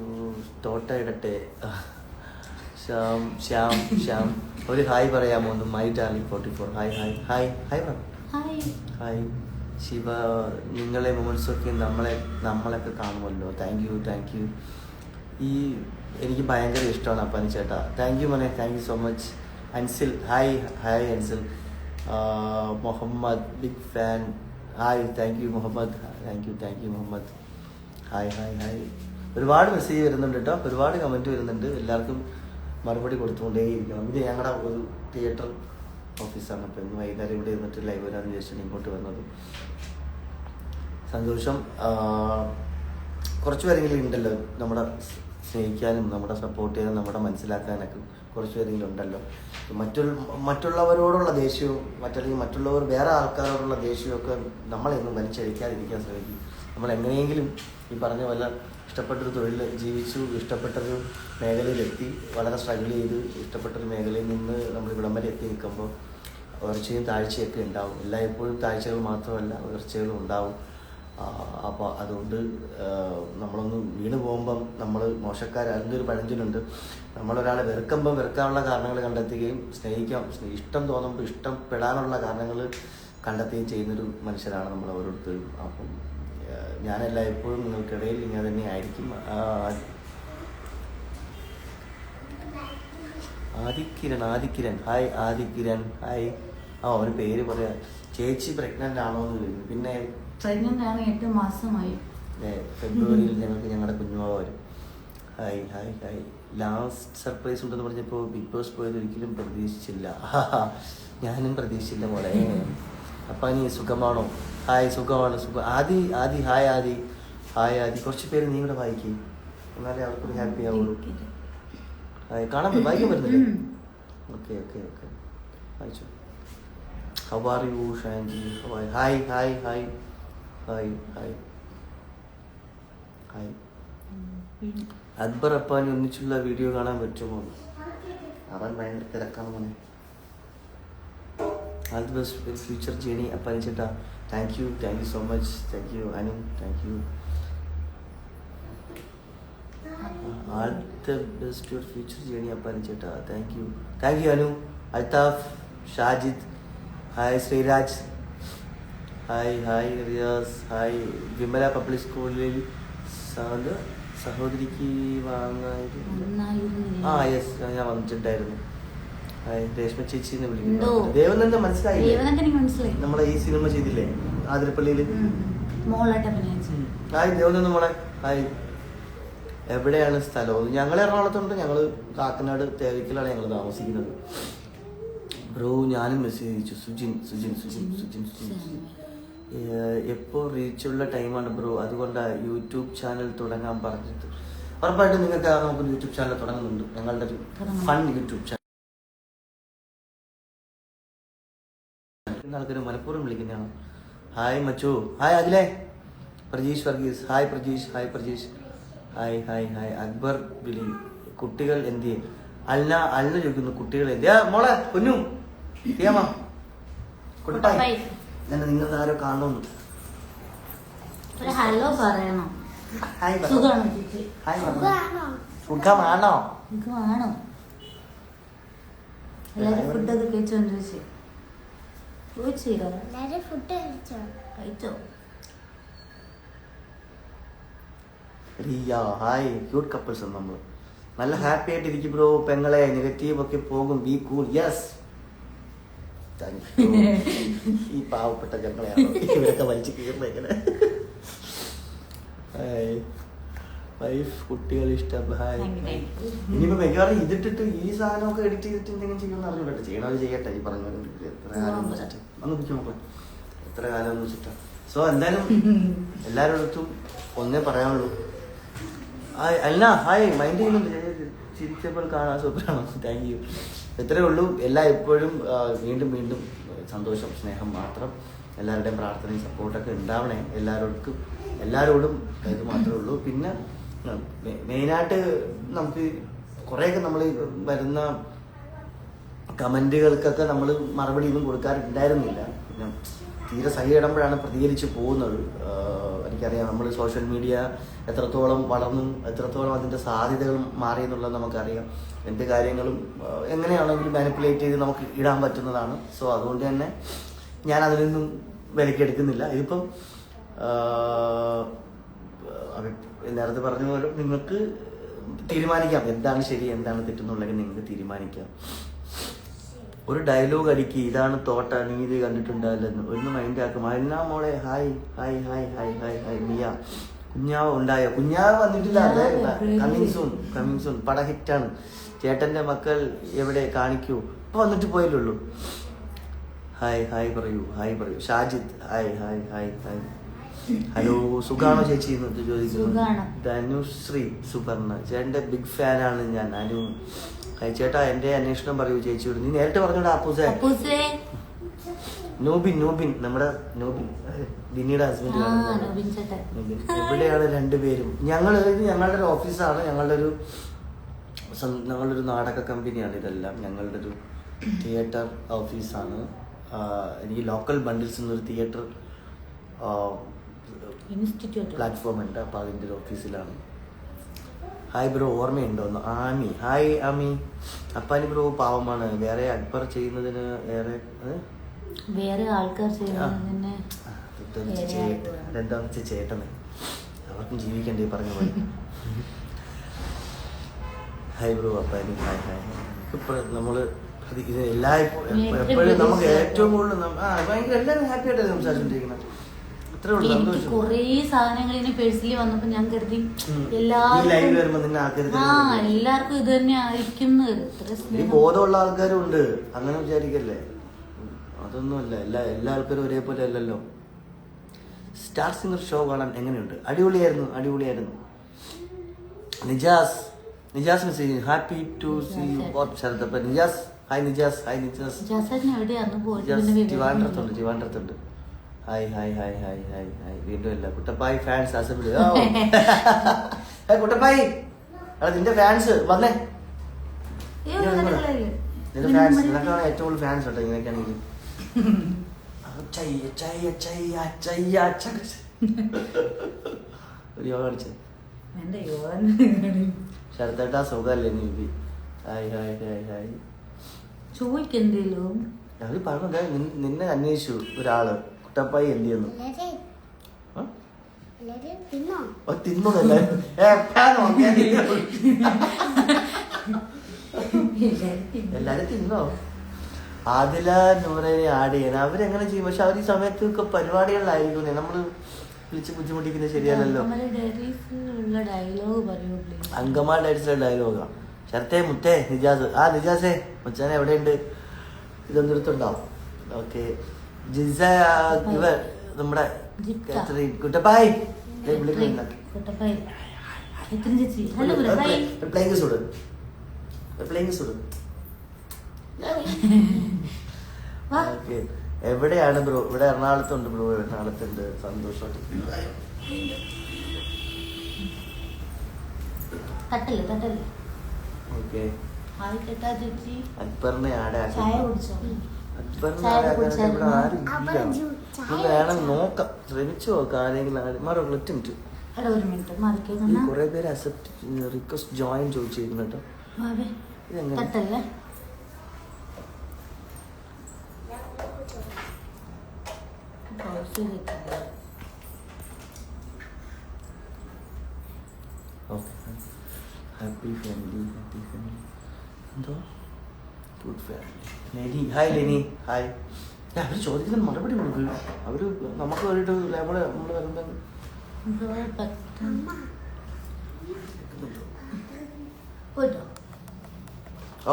തോട്ട ഇടട്ടെ. ശ്യാം ശ്യാം ശ്യാം ഒരു ഹായ് പറയാമോ? ഒന്ന് my darling 44. Hi hi hi hi പറ. ഹായ് ശിവ. നിങ്ങളെ മൊമെന്റ്സൊക്കെ നമ്മളൊക്കെ കാണുമല്ലോ. Thank you. എനിക്ക് ഭയങ്കര ഇഷ്ടമാണ് അപ്പാനി ചേട്ടാ. താങ്ക് യു മോനെ, thank you so much. Ansil hi hi Ansil. Muhammad big fan. Hi thank you Muhammad. Thank you Muhammad. Hi hi hi. ഒരുപാട് മെസ്സേജ് വരുന്നുണ്ട് കേട്ടോ, ഒരുപാട് കമൻറ്റ് വരുന്നുണ്ട്. എല്ലാവർക്കും മറുപടി കൊടുത്തുകൊണ്ടേയിരിക്കണം. ഇത് ഞങ്ങളുടെ ഒരു തിയേറ്റർ ഓഫീസാണ്. അപ്പോൾ ഇന്ന് വൈകുന്നേരം ഇവിടെ ഇരുന്നിട്ട് ലൈവ് വരാമെന്ന് വിചാരിച്ചാണ് ഇങ്ങോട്ട് വന്നത്. സന്തോഷം. കുറച്ച് പേരെങ്കിലും ഉണ്ടല്ലോ നമ്മുടെ സ്നേഹിക്കാനും നമ്മുടെ സപ്പോർട്ട് ചെയ്യാനും നമ്മുടെ മനസ്സിലാക്കാനൊക്കെ കുറച്ച് പേരെങ്കിലും ഉണ്ടല്ലോ. മറ്റുള്ളവരോടുള്ള ദേഷ്യവും അല്ലെങ്കിൽ മറ്റുള്ളവർ വേറെ ആൾക്കാരോടുള്ള ദേഷ്യവും ഒക്കെ നമ്മളെയൊന്നും വലിച്ചഴിക്കാതിരിക്കാൻ ശ്രമിക്കും. നമ്മൾ എങ്ങനെയെങ്കിലും ഈ പറഞ്ഞ പോലെ ഇഷ്ടപ്പെട്ടൊരു തൊഴിൽ ജീവിച്ചു, ഇഷ്ടപ്പെട്ടൊരു മേഖലയിലെത്തി, വളരെ സ്ട്രഗിൾ ചെയ്ത് ഇഷ്ടപ്പെട്ടൊരു മേഖലയിൽ നിന്ന് നമ്മൾ ഇവിടം വരെ എത്തി നിൽക്കുമ്പോൾ ഉയർച്ചയും താഴ്ചയൊക്കെ ഉണ്ടാവും. എല്ലായ്പ്പോഴും താഴ്ചകൾ മാത്രമല്ല ഉയർച്ചകളും ഉണ്ടാവും. അപ്പോൾ അതുകൊണ്ട് നമ്മളൊന്ന് വീണ് പോകുമ്പം നമ്മൾ അതിൻ്റെ ഒരു പഴഞ്ചൊല്ലുണ്ട്, നമ്മളൊരാളെ വെറുക്കുമ്പം വെറുക്കാനുള്ള കാരണങ്ങൾ കണ്ടെത്തുകയും ഇഷ്ടം തോന്നുമ്പോൾ ഇഷ്ടപ്പെടാനുള്ള കാരണങ്ങൾ കണ്ടെത്തുകയും ചെയ്യുന്നൊരു മനുഷ്യരാണ് നമ്മൾ ഓരോരുത്തരും. അപ്പം ഞാനെല്ലായ്പ്പോഴും നിങ്ങൾക്കിടയിൽ ഇങ്ങനെ തന്നെ ആയിരിക്കും. ആദിക്കിരൺ ഹായ് ആദിക്കിരൺ ഹായ്. ഒരു പേര് പറയാം. ചേച്ചി പ്രഗ്നന്റ് ആണോ എന്ന് ചോദിക്കും. പിന്നെ പ്രഗ്നന്റ് ആണ്, 8 മാസമായി. ഫെബ്രുവരിയിൽ ഞങ്ങളുടെ കുഞ്ഞുമാവ വരും. Hi hi hi. Last surprise ഉണ്ടെന്ന് പറഞ്ഞപ്പോൾ ബിഗ് ബോസ് പോയത് ഒരിക്കലും പ്രതീക്ഷിച്ചില്ല. ഞാനും പ്രതീക്ഷിച്ചില്ല മോളെ. അപ്പം നീ സുഖമാണോ? ഹായ് സുഖമാണ് ആദി ഹായ് ആദി ഹായ് ആദി. കുറച്ച് പേര് നീ ഇവിടെ വായിക്കും, എന്നാലേ അവർക്കൊരു ഹാപ്പി ആവുള്ളൂ. ഹായ് കാണാൻ വായിക്കാൻ പറ്റുന്നില്ലേ? ഓക്കെ ഓക്കെ ഓക്കെ വായിച്ചു. How are you Shanji? Hi hi hi hi hi hi. Akbar Appani ഒന്നിച്ചുള്ള വീഡിയോ കാണാൻ പറ്റുമോ? അവൻ ഭയങ്കര തിരക്കാണ് മോനെ. All the best for future journey Appani ചേട്ടാ. Thank you so much. Thank you Anu. Thank you. All the best for future journey Appani ചേട്ടാ. Thank you Anu. Althaf, Shajid, hi Sreeraj, hi Riyas, hi. Vimala public സ്കൂളിൽ സഹോദരിക്ക് യെസ് ഞാൻ വന്നിട്ടുണ്ടായിരുന്നു. രേഷ്മ ചേച്ചി എന്ന് വിളിക്കുന്നു. ദേവനന്ദ മനസ്സിലായി. നമ്മളെ ഈ സിനിമ ചെയ്തില്ലേ ആതിരപ്പള്ളിയില്? ഹായ് ദേവനന്ദ മോളെ. ഹായ്. എവിടെയാണ് സ്ഥലം? ഞങ്ങൾ എറണാകുളത്തുണ്ട്. ഞങ്ങള് കാക്കനാട് തേവയ്ക്കലാണ് ഞങ്ങൾ താമസിക്കുന്നത്. ബ്രോ ഞാനും മെസ്സേജ് അയച്ചു. സുജിൻ എപ്പോൾ റീച്ചുള്ള ടൈമാണ് ബ്രോ, അതുകൊണ്ടാണ് യൂട്യൂബ് ചാനൽ തുടങ്ങാൻ പറഞ്ഞത്. ഉറപ്പായിട്ടും നിങ്ങൾക്ക് നമുക്ക് യൂട്യൂബ് ചാനൽ തുടങ്ങുന്നുണ്ട്. ഞങ്ങളുടെ ഒരു ഫൺ യൂട്യൂബ് ചാനൽ. ആൾക്കാർ മനഃപൂർവ്വം വിളിക്കുന്നതാണ്. ഹായ് മച്ചു. ഹായ് അഖിലേ. പ്രജീഷ് വർഗീസ്. ഹായ് പ്രജീഷ്. ഹായ്. അക്ബർ വിളി. കുട്ടികൾ എന്തിയെ? അല്ല ചോദിക്കുന്നു കുട്ടികൾ എന്തിയാ മോളെ പൊന്നു ചെയ്യാമോ? കുട്ടായി എന്നെ നിങ്ങൾ ആരോ കാണുന്നു. ഹലോ പറയണം. ഹായ് സുഖമാണോ? സുഖമാണോ? എല്ലാരും ഫുഡൊക്കെ കഴിച്ചോണ്ട് കഴിച്ചോ? റിയ ഹായ്. ക്യൂട്ട് കപ്പിൾസ് നമ്മൾ നല്ല ഹാപ്പി ആയിട്ട് ഇരിക്കും ബ്രോ. പെങ്ങളെ നെഗറ്റീവ് ഒക്കെ പോകും. B cool. യെസ്. ഈ പാവപ്പെട്ട ഞങ്ങളെയാണ് ഇവരൊക്കെ വലിച്ചു കീറുന്നത് എങ്ങനെ? വൈഫ് കുട്ടികൾ ഇഷ്ടം. ഹായ്. ഇനിയിപ്പോ മിക്കവാറും ഇതിട്ടിട്ട് ഈ സാധനമൊക്കെ എഡിറ്റ് ചെയ്തിട്ട് എന്തെങ്കിലും ചെയ്യുമെന്ന് അറിഞ്ഞോട്ടെ. ചെയ്യണത് ചെയ്യട്ടെ. ഈ പറഞ്ഞു എത്ര കാലം വെച്ചിട്ട് ഒന്ന് പിടിച്ചു നോക്കാം. എത്ര കാലം എന്ന് വെച്ചിട്ടാ. സോ എന്തായാലും എല്ലാവരുടെ അടുത്തും ഒന്നേ പറയാനുള്ളൂ. അല്ല ഹായ് മൈൻഡ് ചെയ്യുന്നുണ്ട്. ചിരിച്ചപ്പോൾ കാണാൻ സൂപ്പറാണോ? Thank you. ഇത്രയേ ഉള്ളൂ. എപ്പോഴും വീണ്ടും സന്തോഷം സ്നേഹം മാത്രം. എല്ലാവരുടെയും പ്രാർത്ഥനയും സപ്പോർട്ടൊക്കെ ഉണ്ടാവണേ. എല്ലാവരോടും ഇത് മാത്രമേ ഉള്ളൂ. പിന്നെ മെയിനായിട്ട് നമുക്ക് കുറേയൊക്കെ നമ്മൾ വരുന്ന കമൻറ്റുകൾക്കൊക്കെ നമ്മൾ മറുപടി ഒന്നും കൊടുക്കാറുണ്ടായിരുന്നില്ല. പിന്നെ തീരെ സഹിയിടുമ്പോഴാണ് പ്രതികരിച്ച് പോകുന്നത്. എനിക്കറിയാം നമ്മൾ സോഷ്യൽ മീഡിയ എത്രത്തോളം വളർന്നു, എത്രത്തോളം അതിൻ്റെ സാധ്യതകൾ മാറി എന്നുള്ളത് നമുക്കറിയാം. എന്ത് കാര്യങ്ങളും എങ്ങനെയാണെങ്കിലും മാനിപ്പുലേറ്റ് ചെയ്ത് നമുക്ക് ഇടാൻ പറ്റുന്നതാണ്. സോ അതുകൊണ്ട് തന്നെ ഞാൻ അതിനൊന്നും വിലക്കെടുക്കുന്നില്ല. ഇതിപ്പം നേരത്തെ പറഞ്ഞ പോലെ നിങ്ങൾക്ക് തീരുമാനിക്കാം എന്താണ് ശരി എന്താണ് തെറ്റെന്നുള്ളത്. നിങ്ങൾക്ക് തീരുമാനിക്കാം. ഒരു ഡയലോഗ് അടിക്കുക, ഇതാണ് തോട്ട, നീ ഇത് കണ്ടിട്ടുണ്ടാവില്ലെന്ന് ഒന്ന് മൈൻഡ് ആക്കും. അല്ല മോളെ ഹായ്. മിയ കുഞ്ഞാവ് ഉണ്ടായോ? കുഞ്ഞാവ് വന്നിട്ടില്ല. അതെ കമ്മിങ് സൂൺ. പട ഹിറ്റാണ്. ചേട്ടന്റെ മക്കൾ എവിടെ കാണിക്കൂ? ഇപ്പൊ വന്നിട്ട് പോയല്ലുള്ളൂ. ഹായ് പറയൂ. ഷാജിദ് ഹായ്. ഹലോ സുഖാണോ ചേച്ചി എന്ന് ചോദിക്കുന്നു. ധനുശ്രീ സുപർണ ചേട്ടന്റെ ബിഗ് ഫാനാണ് ഞാൻ. അനു ഹായ് ചേട്ടാ. എന്റെ അന്വേഷണം പറയൂ ചേച്ചിയോട്. നീ നേരിട്ട് പറഞ്ഞോടാ അപ്പൂസേ. നോബിൻ നമ്മുടെ നോബിൻ ബിന്നിയുടെ ഹസ്ബൻഡ് നവീൻ ചേട്ടൻ. എവിടെയാണ് രണ്ടുപേരും? ഞങ്ങളുടെ ഒരു ഓഫീസാണ്, ഞങ്ങളുടെ ഒരു നാടക കമ്പനിയാണ് ഇതെല്ലാം. ഞങ്ങളുടെ ഒരു തിയേറ്റർ ഓഫീസാണ്. എനിക്ക് ലോക്കൽ ബണ്ടിൽസ് എന്നൊരു തിയേറ്റർ ഇൻസ്റ്റിറ്റ്യൂട്ട് പ്ലാറ്റ്ഫോം ഉണ്ട്. അപ്പോൾ അതിൻ്റെ ഒരു ഓഫീസിലാണ്. ഹായ് ബ്രോ, ഓർമ്മയുണ്ടോന്ന്? ആമി, ഹായ് ആമി. അപ്പാനി ബ്രോ പാവമാണ്, വേറെ അക്ബർ ചെയ്യുന്നതിന് വേറെ ആൾക്കാർ ചെയ്യുന്നതിന് എന്താണെന്ന് വെച്ചാൽ ചേട്ടന് അവർക്കും ജീവിക്കണ്ടേ പറഞ്ഞ പോലെ. Hi bro Appani, hi hi. ഇപ്പൊ നമ്മള് എപ്പോഴും നമുക്ക് ഏറ്റവും കൂടുതൽ ഭയങ്കര എല്ലാവരും ഹാപ്പി ആയിട്ടാണ് സംസാരിച്ചോണ്ടിരിക്കുന്നത്. അത്രേ ഉള്ളൂ. എനിക്ക് കൊറേ സാധനങ്ങൾ ഇങ്ങനെ പേഴ്സണലി വന്നപ്പോ ഞാൻ കരുതി എല്ലാവർക്കും ഇത് തന്നെ ആയിരിക്കും. ബോധമുള്ള ആൾക്കാരും ഉണ്ട്, അങ്ങനെ വിചാരിക്കല്ലേ. അതൊന്നുമല്ല, എല്ലാ ആൾക്കാരും ഒരേപോലെ അല്ലല്ലോ. സ്റ്റാർ സിംഗർ ഷോ കാണാൻ എങ്ങനെയുണ്ട്? അടിപൊളിയായിരുന്നു. Nijas message, happy to see you both Sarath. Nijas, hi Nijas. ട്രിവാൻഡ്രത്തുണ്ട്. ഹായ് വീണ്ടും അല്ല കുട്ടപ്പായി ഫാൻസ് അസംബ്ലി. കുട്ടപ്പായി, നിന്റെ ഫാൻസ് വന്നേ. നിന്റെ ഫാൻസ്, നിനക്കാണ് ഏറ്റവും കൂടുതൽ ഫാൻസ് കേട്ടോ ഇങ്ങനെയൊക്കെയാണെങ്കിൽ. ഒരു യോഗ അടിച്ചത് ശരത്തേട്ടാ സുഖല്ലേ? നീ ഹായ് ചോദിക്കെന്തേലോ അവര് പറഞ്ഞ നിന്നെ അന്വേഷിച്ചു ഒരാള്, കുട്ടപ്പായി എന്ത് ചെയ്യുന്നു? തിന്നോന്നല്ല എല്ലാരും തിന്നോ? ആദില നൂറേനെ ആഡ് ചെയ്യാൻ അവരെങ്ങനെ ചെയ്യും? പക്ഷെ അവർ ഈ സമയത്തൊക്കെ പരിപാടികളിലായിരിക്കും. നമ്മള് വിളിച്ച് ബുദ്ധിമുട്ടിക്കുന്നത് ശരിയല്ലല്ലോ. അങ്കമാ ഡയറീസിലെ ഡയലോഗാ. ശരത്തെ മുത്തേ നിജാസ്, നിജാസേ മുച്ചാനെ എവിടെയുണ്ട്? ഇതൊന്നിടത്തുണ്ടാവും. ഓക്കെ ജിസ, ഇവർ നമ്മുടെ കുട്ടപ്പായി എവിടെയാണ് ബ്രോ? ഇവിടെ എറണാകുളത്തുണ്ട് ബ്രോ. എറണാകുളത്തുണ്ട്. സന്തോഷമായിട്ട് ഓക്കെ. അക്ബറിനെ വേണം നോക്കാം, ശ്രമിച്ചു നോക്കാം. ആരെങ്കിലും കുറെ പേര് അക്സെപ്റ്റ് റിക്വസ്റ്റ് ജോയിൻ ചോദിച്ചിരുന്നു കേട്ടോ. ഇതെങ്ങനെ ഹാപ്പി ഫാമിലി എന്തോ good family. Leni, hi Leni, hi. അവർ ചോദിക്കുന്ന മറുപടി കൊടുക്കും. അവര് നമുക്ക് വേണ്ടിട്ട് നമ്മള് വരുമ്പോ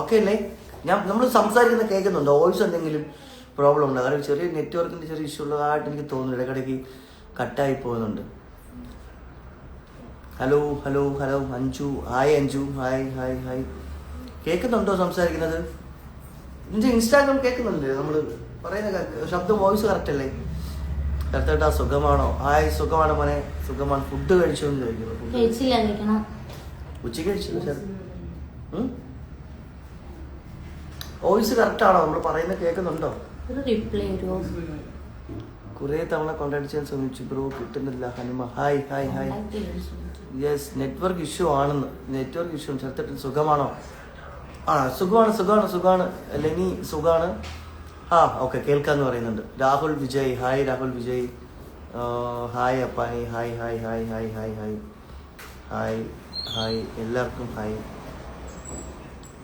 ഓക്കെ അല്ലേ? നമ്മൾ സംസാരിക്കുന്ന കേൾക്കുന്നുണ്ടോ? വോയിസ് എന്തെങ്കിലും പ്രോബ്ലം ഉണ്ടോ? കാരണം ചെറിയ നെറ്റ്വർക്കിന്റെ ചെറിയ ഇഷ്യൂ ഉള്ളതായിട്ട് എനിക്ക് തോന്നുന്നു. ഇടയ്ക്കിടയ്ക്ക് കട്ടായി പോകുന്നുണ്ട്. Hello Anju, hi Anju, hi. കേൾക്കുന്നുണ്ടോ സംസാരിക്കുന്നത്? നിന്റെ ഇൻസ്റ്റാഗ്രാം കേൾക്കുന്നുണ്ട്? നമ്മള് പറയുന്ന ശബ്ദം വോയിസ് കറക്റ്റ് അല്ലേ? കറക്റ്റായിട്ടാ. സുഖമാണോ? ഹായ്, സുഖമാണ് മോനെ, സുഖമാണ്. ഫുഡ് കഴിച്ചോ എന്ന് ചോദിക്കുന്നു. ഉച്ചയ്ക്ക് കഴിച്ചില്ല സാർ. വോയിസ് കറക്റ്റ് ആണോ? നമ്മൾ പറയുന്നത് കേൾക്കുന്നുണ്ടോ? കുറെ തവണ കോണ്ടാക്ട് ചെയ്യാൻ ശ്രമിച്ചു ബ്രോ, കിട്ടുന്നില്ല. Hanuma, hi. Yes, network issue ആണെന്ന്. Network issue. ചെറുത്തിട്ട് സുഖമാണോ? സുഖമാണ്. ലെനി സുഖാണ്. ഓക്കെ, കേൾക്കാന്ന് പറയുന്നുണ്ട്. Rahul Vijay, hi Rahul Vijay. Hi Appani, hi എല്ലാവർക്കും ഹായ്.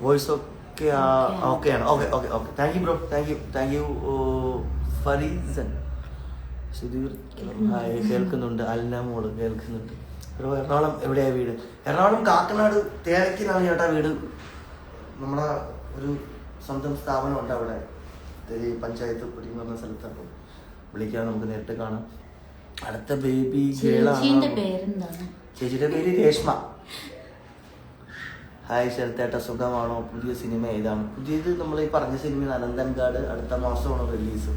വോയിസ് ഓക്കെയാണ്. Okay. Thank you bro, thank you. ഫരീസൻ സുധീർ, ഹായ്. കേൾക്കുന്നുണ്ട്. അൽനമോള് കേൾക്കുന്നുണ്ട്. ബ്രോ എറണാകുളം എവിടെയാ വീട്? എറണാകുളം കാക്കനാട് തേരക്കിലാണ് ചേട്ടാ വീട്. നമ്മളെ ഒരു സ്വന്തം സ്ഥാപനമുണ്ട് അവിടെ, പഞ്ചായത്ത് പൊടി എന്ന് പറഞ്ഞ സ്ഥലത്ത്. അപ്പോൾ വിളിക്കാൻ നമുക്ക് നേരിട്ട് കാണാം. അടുത്ത ബേബി ഗേളാണ്. ചേച്ചിയുടെ പേര് രേഷ്മ. ഹായ് ശരത്തേട്ട സുഖമാണോ? പുതിയ സിനിമ ഏതാണ്? പുതിയത് നമ്മൾ ഈ പറഞ്ഞ സിനിമ അനന്തൻകാട് അടുത്ത മാസമാണ് റിലീസ്.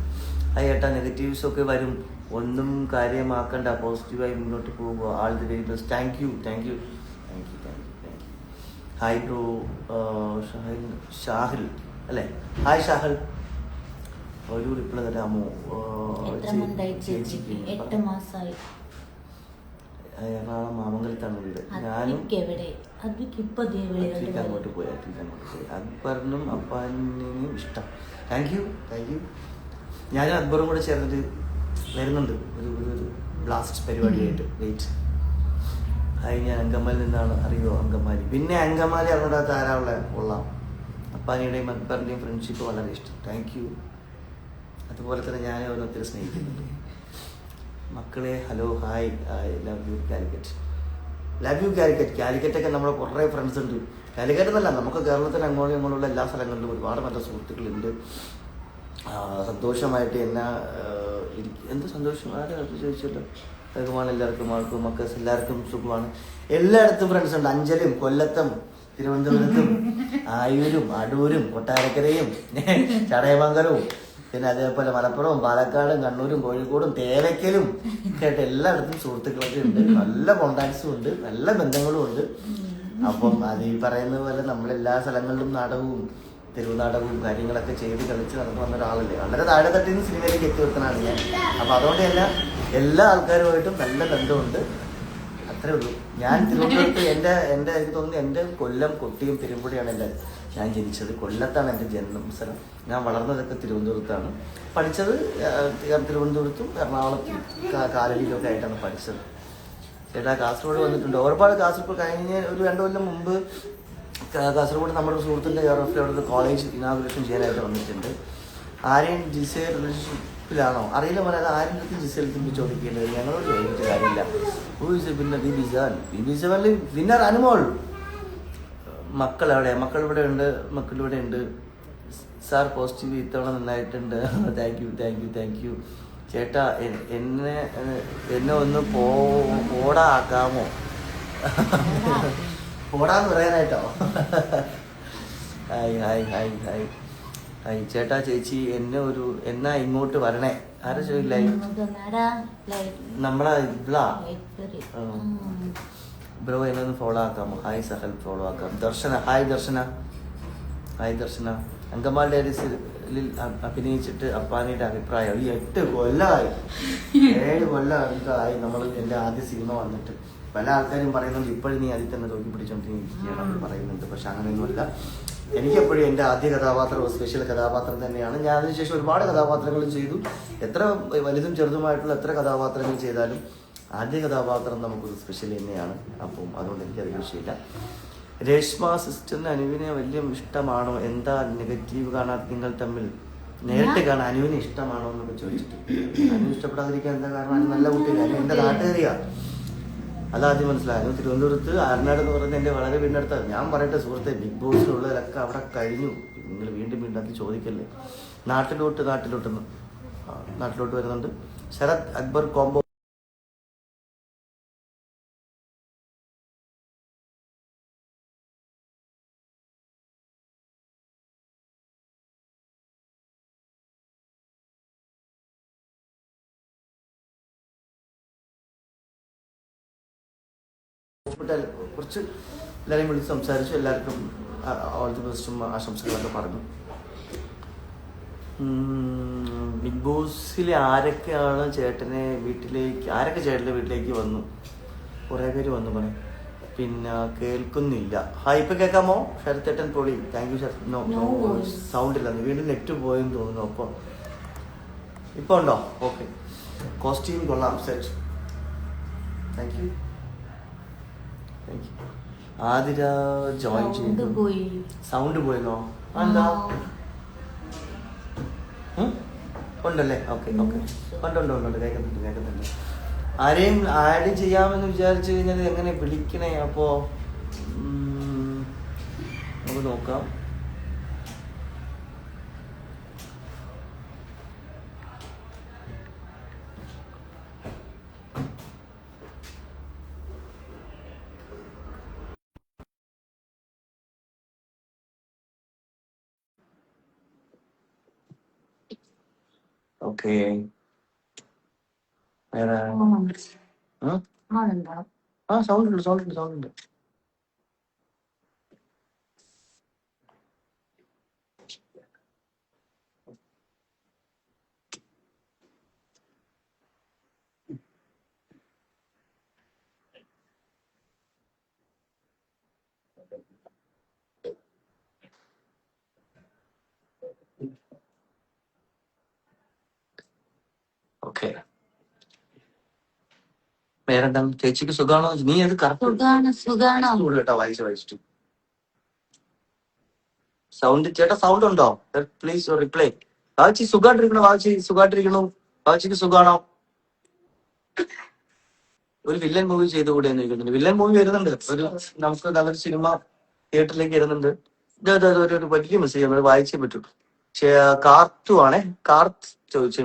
ഹായ് ഏട്ടാ, നെഗറ്റീവ്സ് ഒക്കെ വരും, ഒന്നും കാര്യമാക്കണ്ട, പോസിറ്റീവായി മുന്നോട്ട് പോകുക. All the very best. Thank you. Hi bro. Shahil അല്ലേ? ഹായ് ഷാഹിൽ, ഒരു റിപ്ലൈ തരാമോ? ചേച്ചിക്ക് 8 മാസമായി. എറണാകുളം മാമംഗലത്താണ് വീട്. ഞാനും അങ്ങോട്ട് പോയി. അക്ബറിനും അപ്പാനും ഇഷ്ടം. Thank U. ഞാനും അക്ബറും കൂടെ ചേർന്നിട്ട് വരുന്നുണ്ട് ഒരു ബ്ലാസ്റ്റ് പരിപാടിയായിട്ട്. വെയിറ്റ്. ഹായ്, ഞാൻ അങ്കമാലിൽ നിന്നാണ്. അറിയോ അങ്കമാലി? പിന്നെ അങ്കമാലി അറിഞ്ഞിടാത്ത ആരാളെ കൊള്ളാം. അപ്പാനിയുടെയും അക്ബറിൻ്റെയും ഫ്രണ്ട്ഷിപ്പ് വളരെ ഇഷ്ടം. Thank you. അതുപോലെ തന്നെ ഞാൻ അവരെ ഒത്തിരി സ്നേഹിക്കുന്നുണ്ട്. മക്കളെ hello, hi. Love you Calicut. കാലിക്കറ്റൊക്കെ നമ്മുടെ കുറേ ഫ്രണ്ട്സ് ഉണ്ട്. കാലിക്കറ്റ് എന്നല്ല, നമുക്ക് കേരളത്തിൽ അങ്ങോട്ടും ഇങ്ങോട്ടുള്ള എല്ലാ സ്ഥലങ്ങളിലും ഒരുപാട് നല്ല സുഹൃത്തുക്കളുണ്ട്. സന്തോഷമായിട്ട് എന്ത് സന്തോഷം, ആരും ചോദിച്ചല്ലോ. സുഖമാണ് എല്ലാവർക്കും, ആൾക്കും മക്കൾസ് എല്ലാവർക്കും സുഖമാണ്. എല്ലായിടത്തും ഫ്രണ്ട്സ് ഉണ്ട്. അഞ്ചലും, കൊല്ലത്തും, തിരുവനന്തപുരത്തും, ആയൂരും, അടൂരും, കൊട്ടാരക്കരയും, ചടയമംഗലവും, പിന്നെ അതേപോലെ മലപ്പുറവും, പാലക്കാടും, കണ്ണൂരും, കോഴിക്കോടും, തേവയ്ക്കലും ഒക്കെ ആയിട്ട് എല്ലായിടത്തും സുഹൃത്തുക്കളൊക്കെ ഉണ്ട്. നല്ല കോണ്ടാക്ട്സും ഉണ്ട്, നല്ല ബന്ധങ്ങളും ഉണ്ട്. അപ്പം അത് ഈ പറയുന്ന പോലെ നമ്മളെല്ലാ സ്ഥലങ്ങളിലും നാടകവും തെരുവ് നാടകവും കാര്യങ്ങളൊക്കെ ചെയ്ത് കളിച്ച് നടന്നു വന്ന ഒരാളല്ലേ. വളരെ താഴെ തട്ടിൽ നിന്ന് സിനിമയിലേക്ക് എത്തി വെക്കുന്നതാണ് ഞാൻ. അപ്പം അതുകൊണ്ട് തന്നെ എല്ലാ ആൾക്കാരുമായിട്ടും നല്ല ബന്ധമുണ്ട്. അത്രേ ഉള്ളൂ. ഞാൻ തിരുവനന്തപുരത്ത് എനിക്ക് തോന്നുന്നു എൻ്റെ കൊല്ലം, കൊട്ടിയം, പെരുമ്പുഴയാണ് ഞാൻ ജനിച്ചത്. കൊല്ലത്താണ് എൻ്റെ ജന്മസ്ഥലം. ഞാൻ വളർന്നതൊക്കെ തിരുവനന്തപുരത്താണ്. പഠിച്ചത് തിരുവനന്തപുരത്തും എറണാകുളത്തും കാലടിയിലൊക്കെ ആയിട്ടാണ് പഠിച്ചത്. ചേട്ടാ കാസർഗോഡ് വന്നിട്ടുണ്ട്. ഒരുപാട് കാസർഗോഡ് കഴിഞ്ഞ ഒരു 2 കൊല്ലം മുമ്പ് കാസർഗോഡ് നമ്മുടെ സുഹൃത്തിൻ്റെ അവിടെ കോളേജ് ഇനാഗുറേഷൻ ചെയ്യാനായിട്ട് വന്നിട്ടുണ്ട്. ആരെയും ജിസയിൽ റിലേഷൻഷിപ്പിലാണോ അറിയില്ല പോലെ. അത് ആരും ജിസയിൽ തിരിച്ച് ചോദിക്കേണ്ടത് ഞങ്ങളോട് ചോദിച്ചിട്ട് കാര്യമില്ല. പിന്നെ ബിബി7 വിന്നർ അനുമോൾ. മക്കളിവിടെ ഉണ്ട്. സാർ പോസിറ്റീവ് ഇത്തവണ നന്നായിട്ടുണ്ട്. താങ്ക് യു ചേട്ടാ. എന്നെ ഒന്ന് പോടാക്കാമോ? പോടാന്ന് പറയാനായിട്ടോ? ഹായ് ചേട്ടാ, ചേച്ചി എന്നാ ഇങ്ങോട്ട് വരണേ? ആരാ ചോദിക്കില്ല നമ്മളെ ബ്രോ, എന്നെ ഒന്ന് ഫോളോ ആക്കാമോ? ഹായ് സഹൽ, ഫോളോ ആക്കാം. ഹായ് ദർശന. അങ്കമാലി ഡയറീസിൽ അഭിനയിച്ചിട്ട് അപ്പാനിയുടെ അഭിപ്രായം. ഈ 8 കൊല്ലമായി 7 കൊല്ലമായി നമ്മൾ എൻ്റെ ആദ്യ സിനിമ വന്നിട്ട്. പല ആൾക്കാരും പറയുന്നുണ്ട് ഇപ്പോഴും നീ അതിൽ തന്നെ തോക്കി പിടിച്ചോണ്ടിരിക്കുകയാണ് അവർ പറയുന്നുണ്ട്. പക്ഷെ അങ്ങനെയൊന്നുമല്ല. എനിക്കെപ്പോഴും എൻ്റെ ആദ്യ കഥാപാത്രം സ്പെഷ്യൽ കഥാപാത്രം തന്നെയാണ്. ഞാൻ അതിനുശേഷം ഒരുപാട് കഥാപാത്രങ്ങളും ചെയ്തു. എത്ര വലുതും ചെറുതുമായിട്ടുള്ള എത്ര കഥാപാത്രങ്ങൾ ചെയ്താലും ആദ്യ കഥാപാത്രം നമുക്കൊരു സ്പെഷ്യൽ തന്നെയാണ്. അപ്പം അതുകൊണ്ട് എനിക്കത് വിഷയമില്ല. രേഷ്മ സിസ്റ്ററിന് അനുവിനെ വലിയ ഇഷ്ടമാണോ? എന്താ നെഗറ്റീവ് കാണാത്ത നിങ്ങൾ തമ്മിൽ? നേരിട്ട് കാണാൻ അനുവിനെ ഇഷ്ടമാണോ എന്നൊക്കെ ചോദിച്ചിട്ട് അനു ഇഷ്ടപ്പെടാതിരിക്കാൻ എന്താ കാരണം? അനു നല്ല കുട്ടിയാണ്. അനു എൻ്റെ നാട്ടുകാരിയാ. അതാദ്യം മനസ്സിലായി. തിരുവനന്തപുരത്ത് ആരനാട് എന്ന് പറയുന്നത് എൻ്റെ വളരെ വീടിനടുത്താണ്. ഞാൻ പറയട്ടെ സുഹൃത്തെ, ബിഗ് ബോസിലുള്ളവരൊക്കെ അവിടെ കഴിഞ്ഞു. നിങ്ങൾ വീണ്ടും അത് ചോദിക്കല്ലേ. നാട്ടിലോട്ട് വരുന്നുണ്ട്. ശരത് അക്ബർ കോംബോ കുറച്ച് എല്ലാവരെയും വിളിച്ച് സംസാരിച്ചു. എല്ലാവർക്കും ഓൾ ദി ബെസ്റ്റും ആശംസകളൊക്കെ പറഞ്ഞു. ബിഗ് ബോസിലെ ആരൊക്കെയാണ് ചേട്ടൻ്റെ വീട്ടിലേക്ക് വന്നു? കുറേ പേര് വന്നു പറയും. പിന്നെ കേൾക്കുന്നില്ല. ഹായ്, ഇപ്പം കേൾക്കാമോ? ശരത്തേട്ടൻ പൊളി. Thank you. സൗണ്ട് ഇല്ല, വീണ്ടും നെറ്റ് പോയെന്ന് തോന്നുന്നു. അപ്പോൾ ഇപ്പോൾ ഉണ്ടോ? ഓക്കെ. കോസ്റ്റ്യൂം കൊള്ളാം. Set. Thank you. Athira join ചെയ്തു. സൗണ്ട് പോയെന്നോ? എന്താ ഉണ്ടല്ലേ? ഓക്കെ. ഉണ്ട്. കേൾക്കുന്നുണ്ട്. ആരെയും ആഡ് ചെയ്യാമെന്ന് വിചാരിച്ചു കഴിഞ്ഞാൽ എങ്ങനെ വിളിക്കണേ? അപ്പോൾ നമുക്ക് നോക്കാം. ഓക്കെ. വേറെ ഉം? ആ സൗണ്ട് ഉണ്ട്, സൗണ്ട് ഉണ്ട്, സൗണ്ട് ഉണ്ട്. ഓക്കെ. വേറെന്താ ചേച്ചിക്ക് സുഖാണോ? നീ അത് കറക്റ്റ് കേട്ടോ, വായിച്ചിട്ട് സൗണ്ട്. ചേട്ടാ സൗണ്ട് ഉണ്ടോ? Please reply. വാച്ചി സുഖായിട്ടിരിക്കണോ? വാച്ചി സുഖായിട്ടിരിക്കണു? വാച്ചിക്ക് സുഖാണോ? ഒരു വില്ലൻ മൂവി ചെയ്തുകൂടെ എന്ന് ചോദിക്കുന്നുണ്ട്. വില്ലൻ മൂവി വരുന്നുണ്ട്. നമുക്ക് നല്ലൊരു സിനിമ തിയേറ്ററിലേക്ക് വരുന്നുണ്ട്. ഒരു വലിയ മെസ്സേജ് നമ്മൾ വായിച്ചേ പറ്റൂ. കാർത്തു ആണേ. കാർത്ത് ചോദിച്ചു,